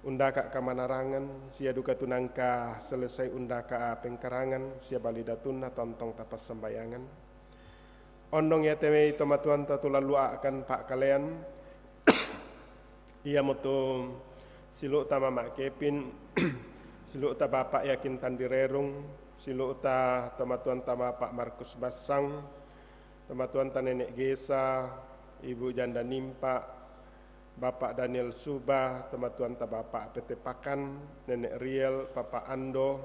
undaka kamanarangan sia duka tunangka selesai undaka pengkarangan sia balidatun na tontong tapas sembayangan ondong ya teme tomatuan tatulan lua akan pak kalian ia moto silu utama mak Kepin silu uta bapak yakin tandirerung silu uta tomatuan tama pak Markus Basang tomatuan ta nenek Gesa ibu janda Nimpa bapak Daniel Suba tomatuan ta bapak PT Pakan nenek Riel papa Ando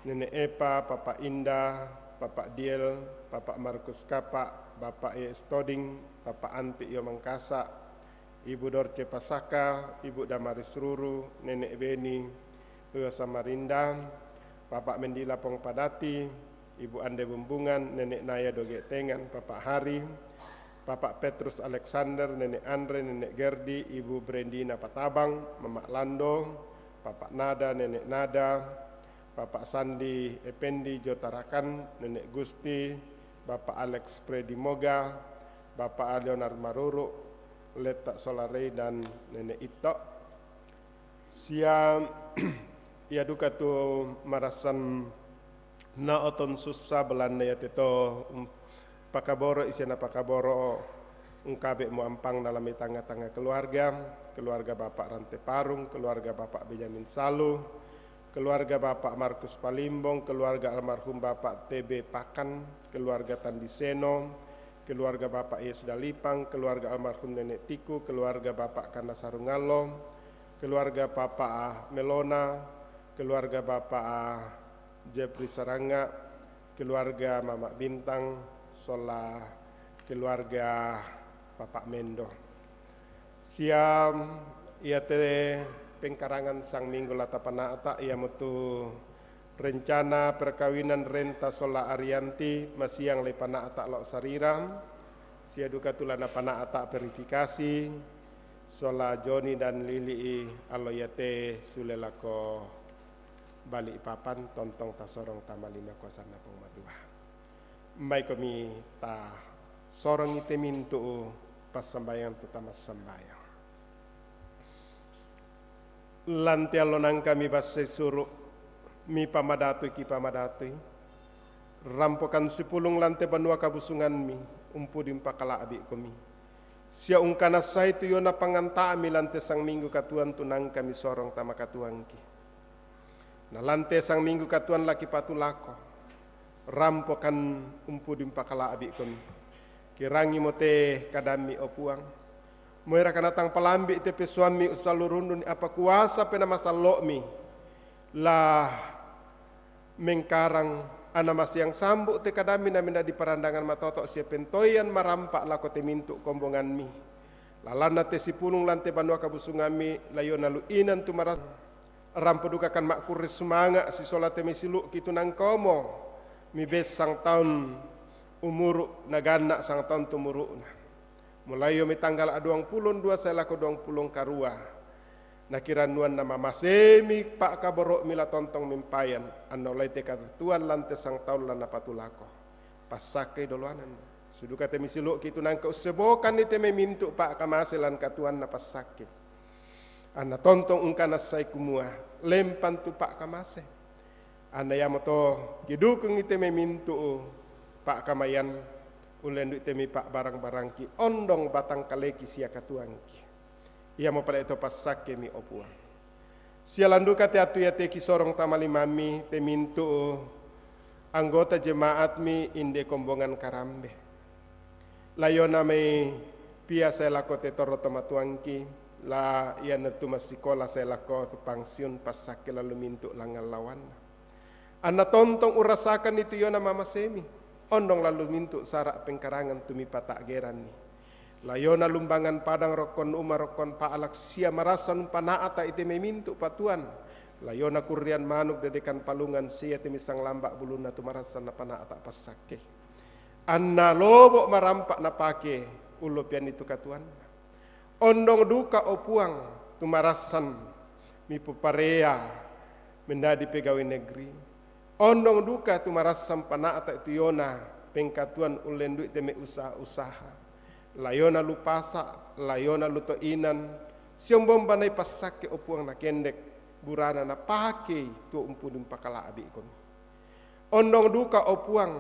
nenek Epa papa Indah Bapak Diel, Bapak Markus Kapak, Bapak Estoding, Bapak Anti Iyo Mangkasa, Ibu Dorce Pasaka, Ibu Damaris Ruru, Nenek Beni, Ibu Samarinda, Bapak Mendila Pong Padati, Ibu Ande Bumbungan, Nenek Naya Doge Tengan, Bapak Hari, Bapak Petrus Alexander, Nenek Andre, Nenek Gerdi, Ibu Brendina Patabang, Mamak Lando, Bapak Nada, Nenek Nada, Bapak Sandi Ependi Jotarakan, Nenek Gusti, Bapak Alex Predimoga, Bapak Leonard Maruru, Letak Solarei dan Nenek Ito. Sia ia duka tu marasan na oton susah belanda ya tito pakaboro isiana pakaboro ungkabe mu ampang dalam tangga-tangga keluarga Bapak Rante Parung, keluarga Bapak Benjamin Salu, keluarga Bapak Markus Palimbong, keluarga almarhum Bapak TB Pakan, keluarga Tandiseno, keluarga Bapak Yes Dalipang, keluarga almarhum Nenek Tiku, keluarga Bapak Kana Sarungalo, keluarga Bapak Melona, keluarga Bapak Jepri Saranga, keluarga Mama Bintang, sola keluarga Bapak Mendo. Siam ia pengkarangan sang minggu latapanata ia mutu rencana perkawinan renta sola Arianti masiang lepana atak lok sariram sia duka tulana pana atak verifikasi sola Joni dan Lili aloyate sulelako balik papan tontong tasorong tamalina kuasana pengmatua mai kami ta sorong ite mintu pas sembayang tutama sembayang lantialonang kami basai suruh mi pamadatu ki pamadatu rampokan 10 lantai banua kabusungan mi umpu dimpakala abi kami sia ungkana sai tu yona panganta mi lantai sang minggu katuan tunang kami sorong tama katuan ki na lantai sang minggu katuan laki patulako rampokan umpu dimpakala abi kami kirangi mote kadami opuang Moira kanatang palambi tepe suami usalurundun apa kuasa pena masalo mi lah mengkarang ana yang sambu te kadami na minda di parandangan matotok sia pentoyan marampak lako te mintu kombongan mi lalana te sipulung lante banua kabusungami layo nalu inan tu maras rampedukakan makkuris semanga si solat te misilu kitu nang komo mi besang tahun umuru nagana sang tahun tumuru na. Mulai yomi tanggal 22 saya lako 20 karua. Nakiranuan nama masemi pak kaboro mila tontong mimpayan anno lai te tuan lante sang taul lana patulako. Pasakai doluanan. Sudu kate misiluk kitu nangka usebokan ni teme mintu pak kamasilan katuan na pasake. Ana tontong ungkana sai kumua lempan tu pak kamase. Ana yamoto gidukung ite me mintu pak kamayan ulen duit temi pak barang-barang ki ondong batang kaleki sia katuan ki. Ia mo pala ito pasake mi opua. Sia landu kate atu ya te ki sorong tamali mami te mintu anggota jemaat mi inde kombongan karambe. Layona me pia saya lako te toro tomatuangki la ia netu masikola saya lako tu pangsiun pasake lalu mintu langal lawan. Ana tontong urasakan itu yona mama semi. Ondong lalu mintu sarak pengkarangan tumi patak geran ni. Layona lumbangan padang rokon rokon paalak sia marasan panaata ite memintu patuan. Layona kurian manuk dedekan palungan sia temisang lambak buluna tu marasan na panaata pasake. Anna lobok marampak na pake ulopian itu katuan. Ondong duka opuang tu marasan mi puparea mendadi pegawai negeri. Ondong duka tu marasan panaata itu yona pengkatuan ulen duit teme usaha-usaha. Layona lupasa, layona luto inan, siang bomba na ipasake opuang na kendek, burana na pake tu umpudung pakala abi kon. Ondong duka opuang,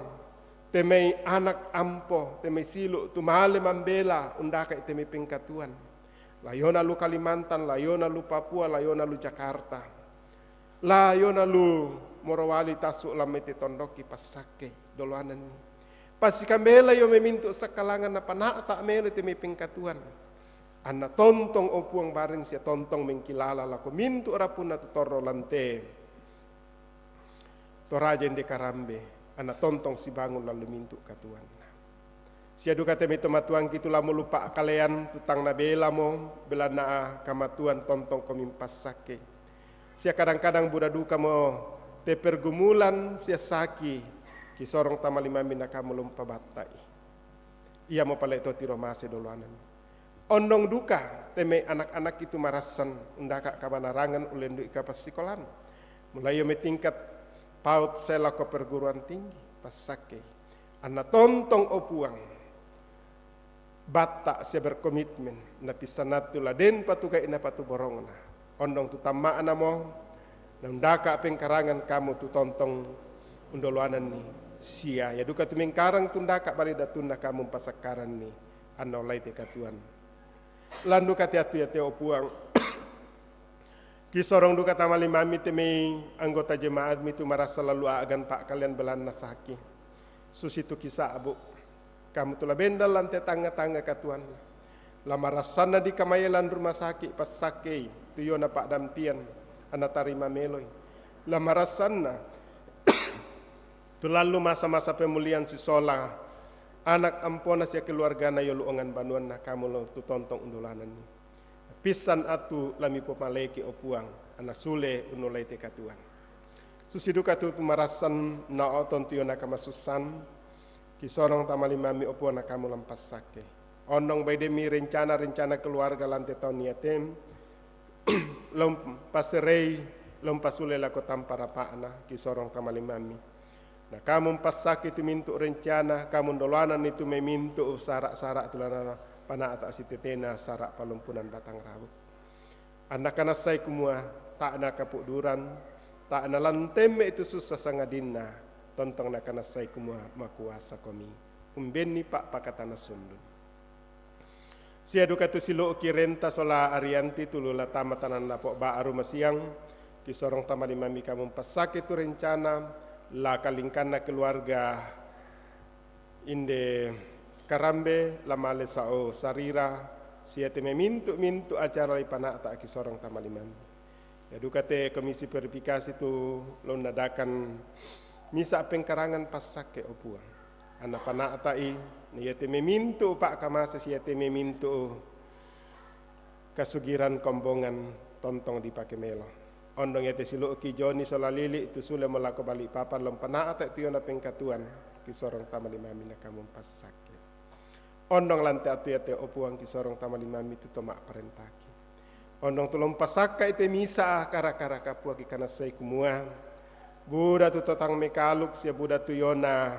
temei anak ampo, temei silu, tumale mambela, undaka temei pengkatuan. Layona lu Kalimantan, layona lu Papua, layona lu Jakarta. Layona lu Morowali tasuk lamete tondoki pasake doluanan ni. Pasikambela yo memintu sakalangan na pana tak mele temi pengkatuan. Anna tontong opuang bareng sia tontong mengkilala lako mintu rapuna tutoro lante. Torajen de karambe. Anna tontong si bangun lalu mintu katuan. Sia duka temi tomatuang kitu lamu lupa kalian tutang na bela mo bela na kamatuan tontong komimpas sake. Sia kadang-kadang buda duka mo te pergumulan sia saki. Kisorong tamalima mina kamu lumpa batai. Ia mau pala itu tiro mase doluanan. Ondong duka teme anak-anak itu marasan undaka kabanarangan ulendu ika pasikolan. Mulai tingkat paut sela ke perguruan tinggi pasake. Ana tontong opuang bata sia berkomitmen na pisanatula den patukai ina patu borongna. Ondong tu tamma anamo undaka pengkarangan kamu tu tontong undoluanan ni. Sia ya duka tumengkarang tundaka bali datunda kamu pasakaran ni anau lai te katuan landu kati atu ya te opuang kisorong duka tamali mami teme anggota jemaat mi tu marasa lalu agan pak kalian belan nasaki susitu kisah abu kamu tula bendal lante tangga-tangga katuan la marasana di kamayelan rumah sakit pasake tuyona pak dampian ana tarima meloy la marasana tu lalu masa-masa pemulihan si sola anak ampona sia keluarga na yoluongan banuan na kamu lo tu tontong undulanan ni pisan atu lami pomaleki opuang ana sule unulai te katuan susiduka tu marasan na oton tu yona kamasusan kisorong tamali mami opuang na kamu lampas sake onong bay demi rencana keluarga lante tahun niatem lom paserei lom pasule lako tampara paana kisorong tamali mami. Nah kamu pasaki itu mintu rencana, kamu dolanan itu memintu sarak-sarak tulana pana atas sitetena sarak palumpunan batang rambut. Anak-anak saya kumua tak nak kapuk duran, tak nak lanteme itu susah sangadina, tontong nak saya kumua makuasa kami. Umbeni pak pakatana sundun. Sia duka tu silo kirenta sola Arianti tulula tamatanan lapok ba aruma siang, kisorong tamali mami kamu pasaki itu rencana. La kalingkana keluarga inde karambe la male sao sarira siete memintu acara ipana tak kisorong tamaliman ya dukate komisi verifikasi tu lon nadakan misa pengkarangan pasake opua ana pana atai niete memintu pak kamase siete memintu kasugiran kombongan tontong dipake melo ondong yate silu ki joni sola lili itu sule melako balik papan lom pana ata itu yona pengkatuan kisorong tamalimami na kamu pasakit. Ondong lante atu yate opuang kisorong tamalimami tu tomak perentaki. Ondong tulong pasaka ite misa kara-kara kapua kikana say kumua. Buddha tu totang mekaluk sia Buddha tu yona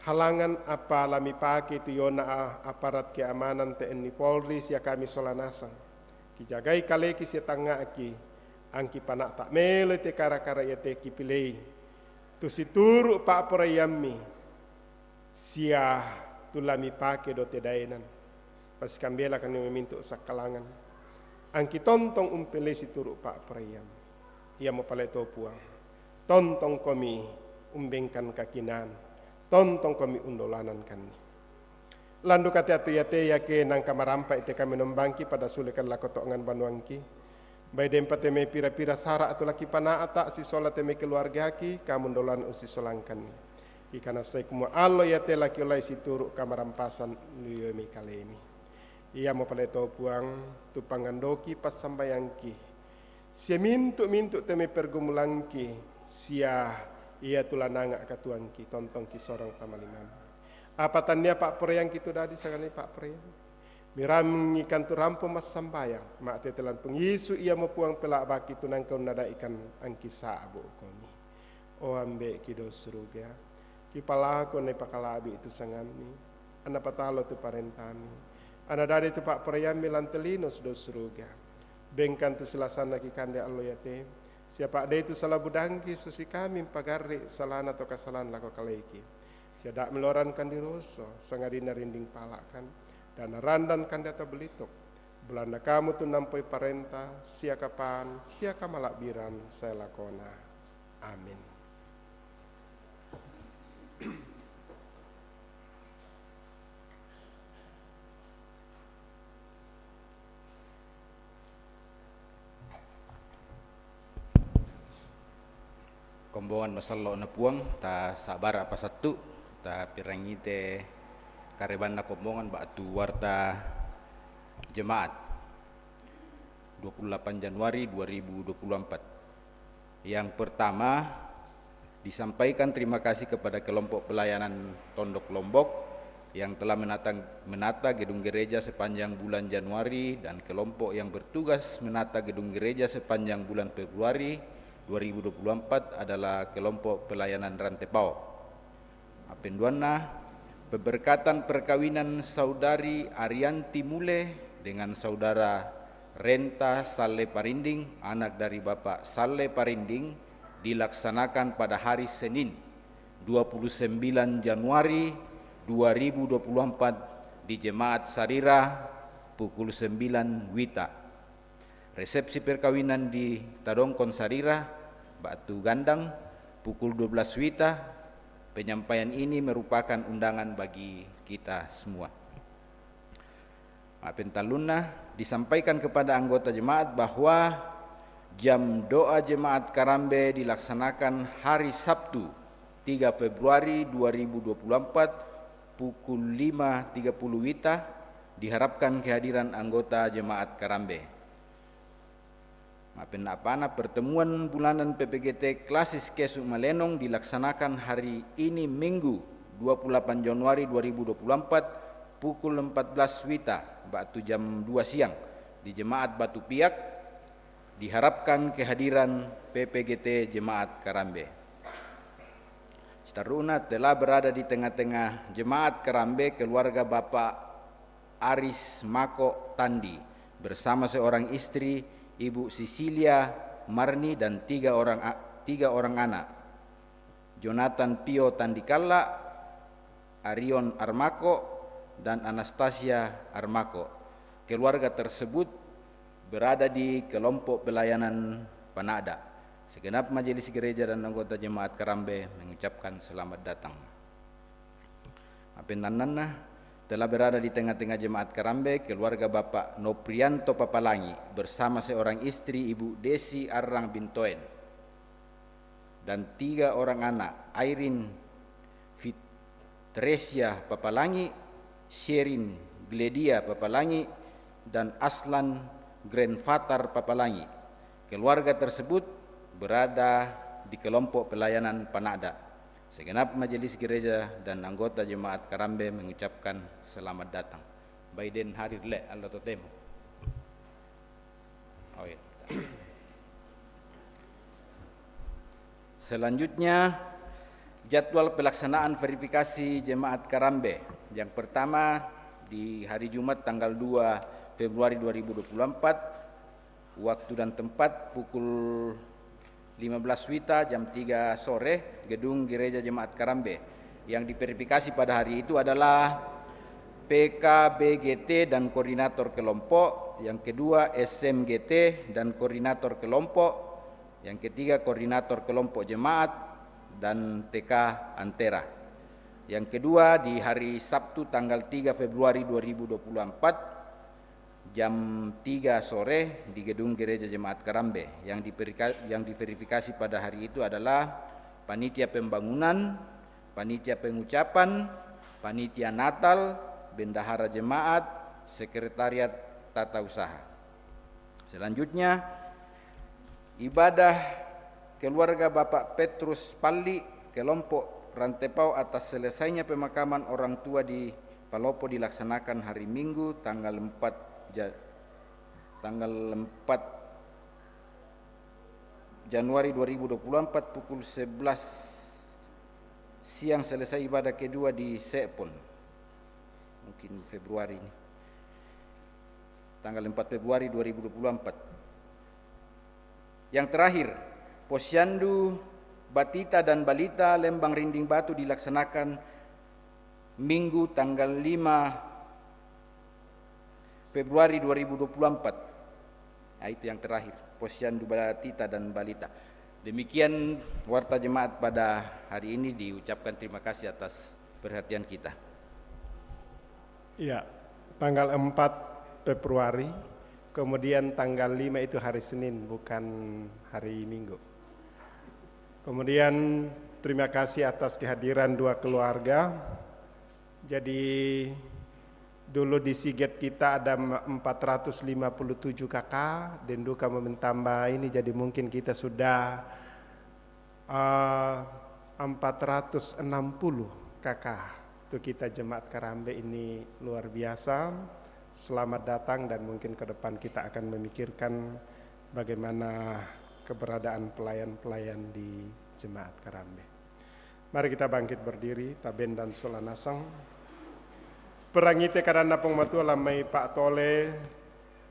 halangan apa lami pake tu yona aparat keamanan TNI Polri sia kami solanasang. Kijagai kaleki sia tanga aki angki panak tak mele te kara-kara ya te kipilei. Tu situru pak porayami sia tu lami pake do te dainan. Pas kambela kan memintu sakalangan. Angki tontong umpele situru pak porayam. Ia mau pale to puang. Tontong kami umbengkan kakinan. Tontong kami undolanan kami. Landu kata atu yate yake nang kamarampa ite kami nombangki pada sulekan lakotongan banuangki. Bai dempa teme pira-pira sara atu laki pana ata si solat teme keluarga ki kamu dolan usi solangkan. Ikana sai kumu allo yate laki olai si turuk kamarampasan liyomi kali ini. Ia mau pale to puang tu pangandoki pas sambayangki. Sia mintu teme pergumulangki sia ia tulananga katuangki tontong ki sorong tamalimam. Apa tanya Pak Preyang kitu dadi sagani Pak Preyang. Miram ngikan tu rampo mas sambayang. Mak tetelan pengisu ia mau puang pelak baki tu nang kau nada ikan angki sabo koni. O ambe kido suruga. Kipala ko ne pakalabi itu sangami. Ana patalo tu parentami. Ana dari tu Pak Preyang milantelinos do suruga. Bengkan tu silasana ki kande allo yate. Siapa ada itu salah budangki susi kami pagari salana atau kesalahan lako kalaiki. Siadak melorankan di roso, sangadina rinding palakan, dan randan kan data belitok. Belanda kamu tu nampoi parenta, sia kapan, sia kamalak biran, saya lakona. Amin. Kombongan masalo na puang ta sabar apa satu ta pirangi te kareban na kombongan batu warta jemaat 28 Januari 2024. Yang pertama disampaikan terima kasih kepada kelompok pelayanan Tondok Lombok yang telah menata gedung gereja sepanjang bulan Januari dan kelompok yang bertugas menata gedung gereja sepanjang bulan Februari 2024 adalah kelompok pelayanan Rantepao. Apenduana beberkatan perkawinan saudari Arianti Mule dengan saudara Renta Saleh Parinding, anak dari Bapak Saleh Parinding, dilaksanakan pada hari Senin 29 Januari 2024 di Jemaat Sarira pukul 9 WITA. Resepsi perkawinan di Tadongkon Sarira, Batu Gandang, pukul 12 WITA. Penyampaian ini merupakan undangan bagi kita semua. Pentaluna disampaikan kepada anggota jemaat bahwa jam doa jemaat Karambe dilaksanakan hari Sabtu 3 Februari 2024 pukul 5.30 WITA. Diharapkan kehadiran anggota jemaat Karambe. Apana pertemuan bulanan PPGT Klasis Kesu Malenong dilaksanakan hari ini Minggu 28 Januari 2024 pukul 14 WITA waktu jam 2 siang di Jemaat Batu Piak. Diharapkan kehadiran PPGT Jemaat Karambe. Setaruna telah berada di tengah-tengah Jemaat Karambe keluarga Bapak Aris Mako Tandi bersama seorang istri Ibu Sisilia Marni dan tiga orang anak, Jonathan Pio Tandikala, Arion Armako, dan Anastasia Armako. Keluarga tersebut berada di kelompok pelayanan Panada. Segenap majelis gereja dan anggota jemaat Karambe mengucapkan selamat datang. Apenanana telah berada di tengah-tengah jemaat Karambe keluarga Bapak Noprianto Papalangi bersama seorang istri Ibu Desi Arrang Bintoen dan tiga orang anak, Airin Fitresia Papalangi, Sherin Gledia Papalangi, dan Aslan Grandfather Papalangi. Keluarga tersebut berada di kelompok pelayanan Panada. Segenap majelis gereja dan anggota jemaat Karambe mengucapkan selamat datang. Baiden hadir le Allah totemo. Oh ya. Selanjutnya jadwal pelaksanaan verifikasi jemaat Karambe. Yang pertama di hari Jumat tanggal 2 Februari 2024, waktu dan tempat pukul 15 WITA jam 3 sore, gedung Gereja Jemaat Karambe. Yang diverifikasi pada hari itu adalah PKBGT dan koordinator kelompok, yang kedua SMGT dan koordinator kelompok, yang ketiga koordinator kelompok jemaat dan TK Antera. Yang kedua di hari Sabtu tanggal 3 Februari 2024 jam 3 sore di gedung Gereja Jemaat Karambe. Yang diverifikasi pada hari itu adalah panitia pembangunan, panitia pengucapan, panitia Natal, bendahara jemaat, sekretariat tata usaha. Selanjutnya ibadah keluarga Bapak Petrus Palli kelompok Rantepau atas selesainya pemakaman orang tua di Palopo dilaksanakan hari Minggu tanggal 4 Januari 2024 pukul 11 siang selesai ibadah kedua di Sepon. Mungkin Februari ini. Tanggal 4 Februari 2024. Yang terakhir, Posyandu Batita dan Balita Lembang Rinding Batu dilaksanakan Minggu tanggal 5 Februari 2024. Nah, itu yang terakhir, Posyandu Batita dan Balita. Demikian warta jemaat pada hari ini, diucapkan terima kasih atas perhatian kita. Ya, tanggal 4 Februari, kemudian tanggal 5 itu hari Senin, bukan hari Minggu. Kemudian terima kasih atas kehadiran dua keluarga. Jadi dulu di Siget kita ada 457 kakak, dan duka mentambah ini, jadi mungkin kita sudah 460 kakak. Itu kita jemaat Karambe ini luar biasa. Selamat datang, dan mungkin ke depan kita akan memikirkan bagaimana keberadaan pelayan-pelayan di jemaat Karambe. Mari kita bangkit berdiri, taben dan solanasang. Perangite kadana pong matua lamai Pak Tole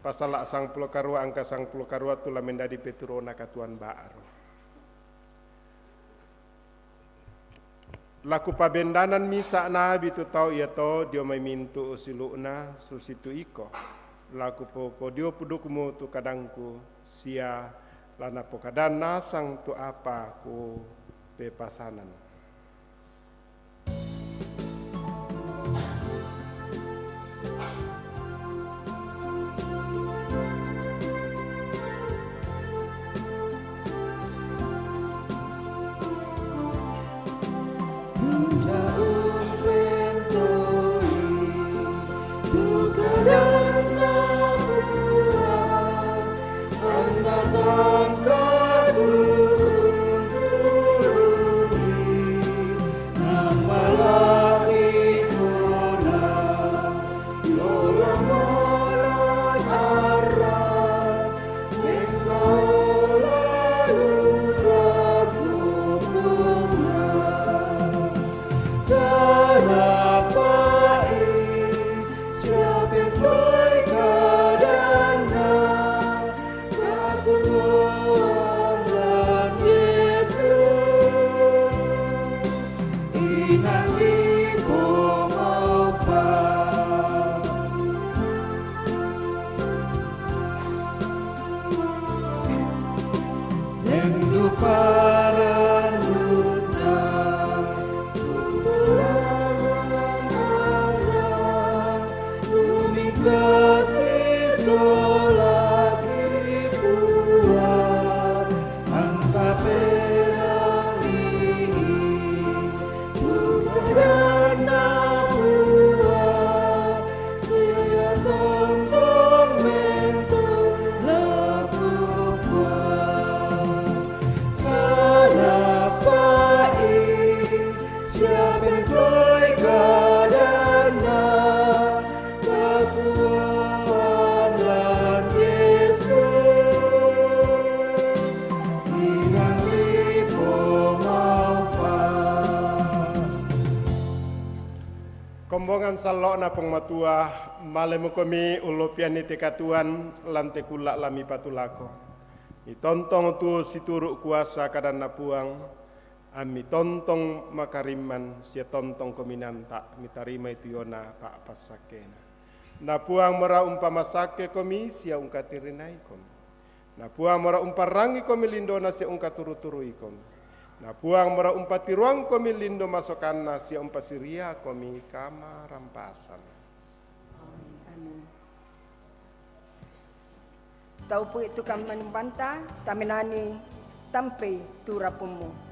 pasala sang puluh karua angka sang puluh karua tula mendadi peturona katuan baar. Laku pabendanan misa nabi tu tau ia to dio mai mintu usiluna susitu iko. Laku poko dio pudukmu tu kadangku sia lana pokadana sang tu apa ku pepasanan. Angkatan kadung turuni rombongan salok na pong matua malemu komi ulopian ni tekatuan lante kulak lami patulako. Itontong tu situru kuasa kadan na puang ami tontong makariman sia tontong kominanta mitarima itu yona pak pasakena. Na puang mera umpamasake komi sia ungkatirinai komi. Na puang mera umparangi komi lindona sia ungkaturutului komi. Na puang mera umpati ruang komi lindo masukana sia umpasiria komi kama rampasan. Amin. Tau po itu kami membanta, taminani tampe turapumu.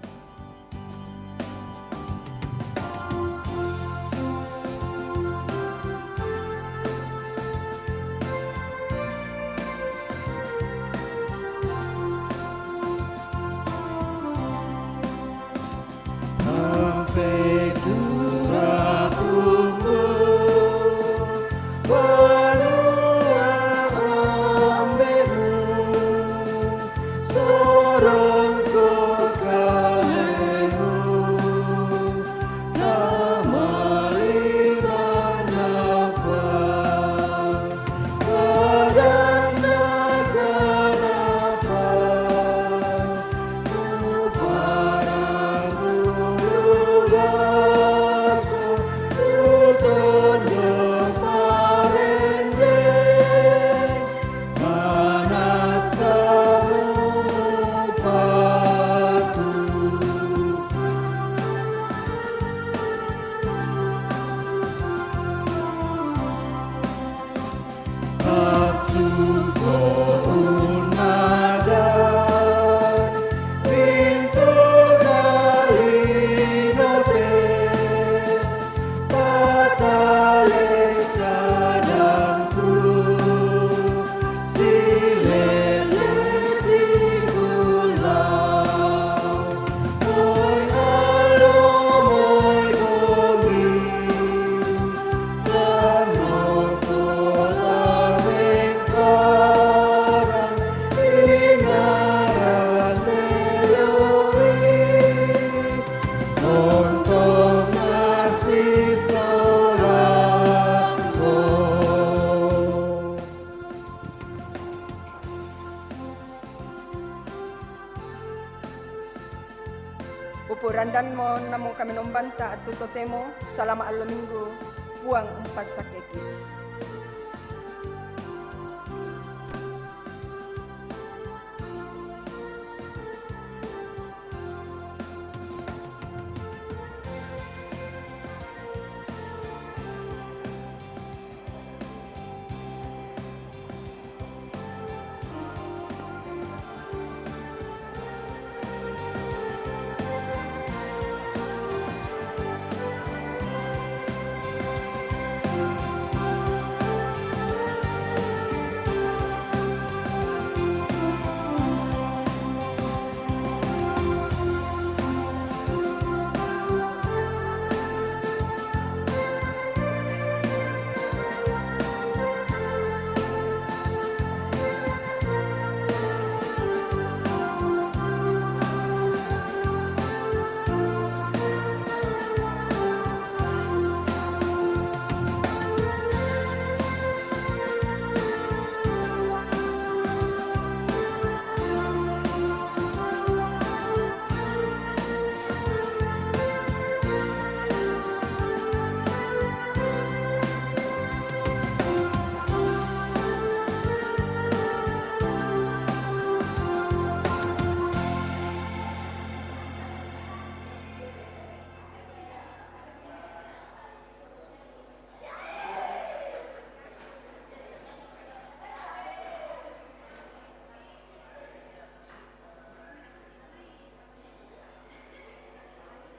Upurandan mo namo kami nombanta at tutotemo salama al domingo puang umpas sakeki.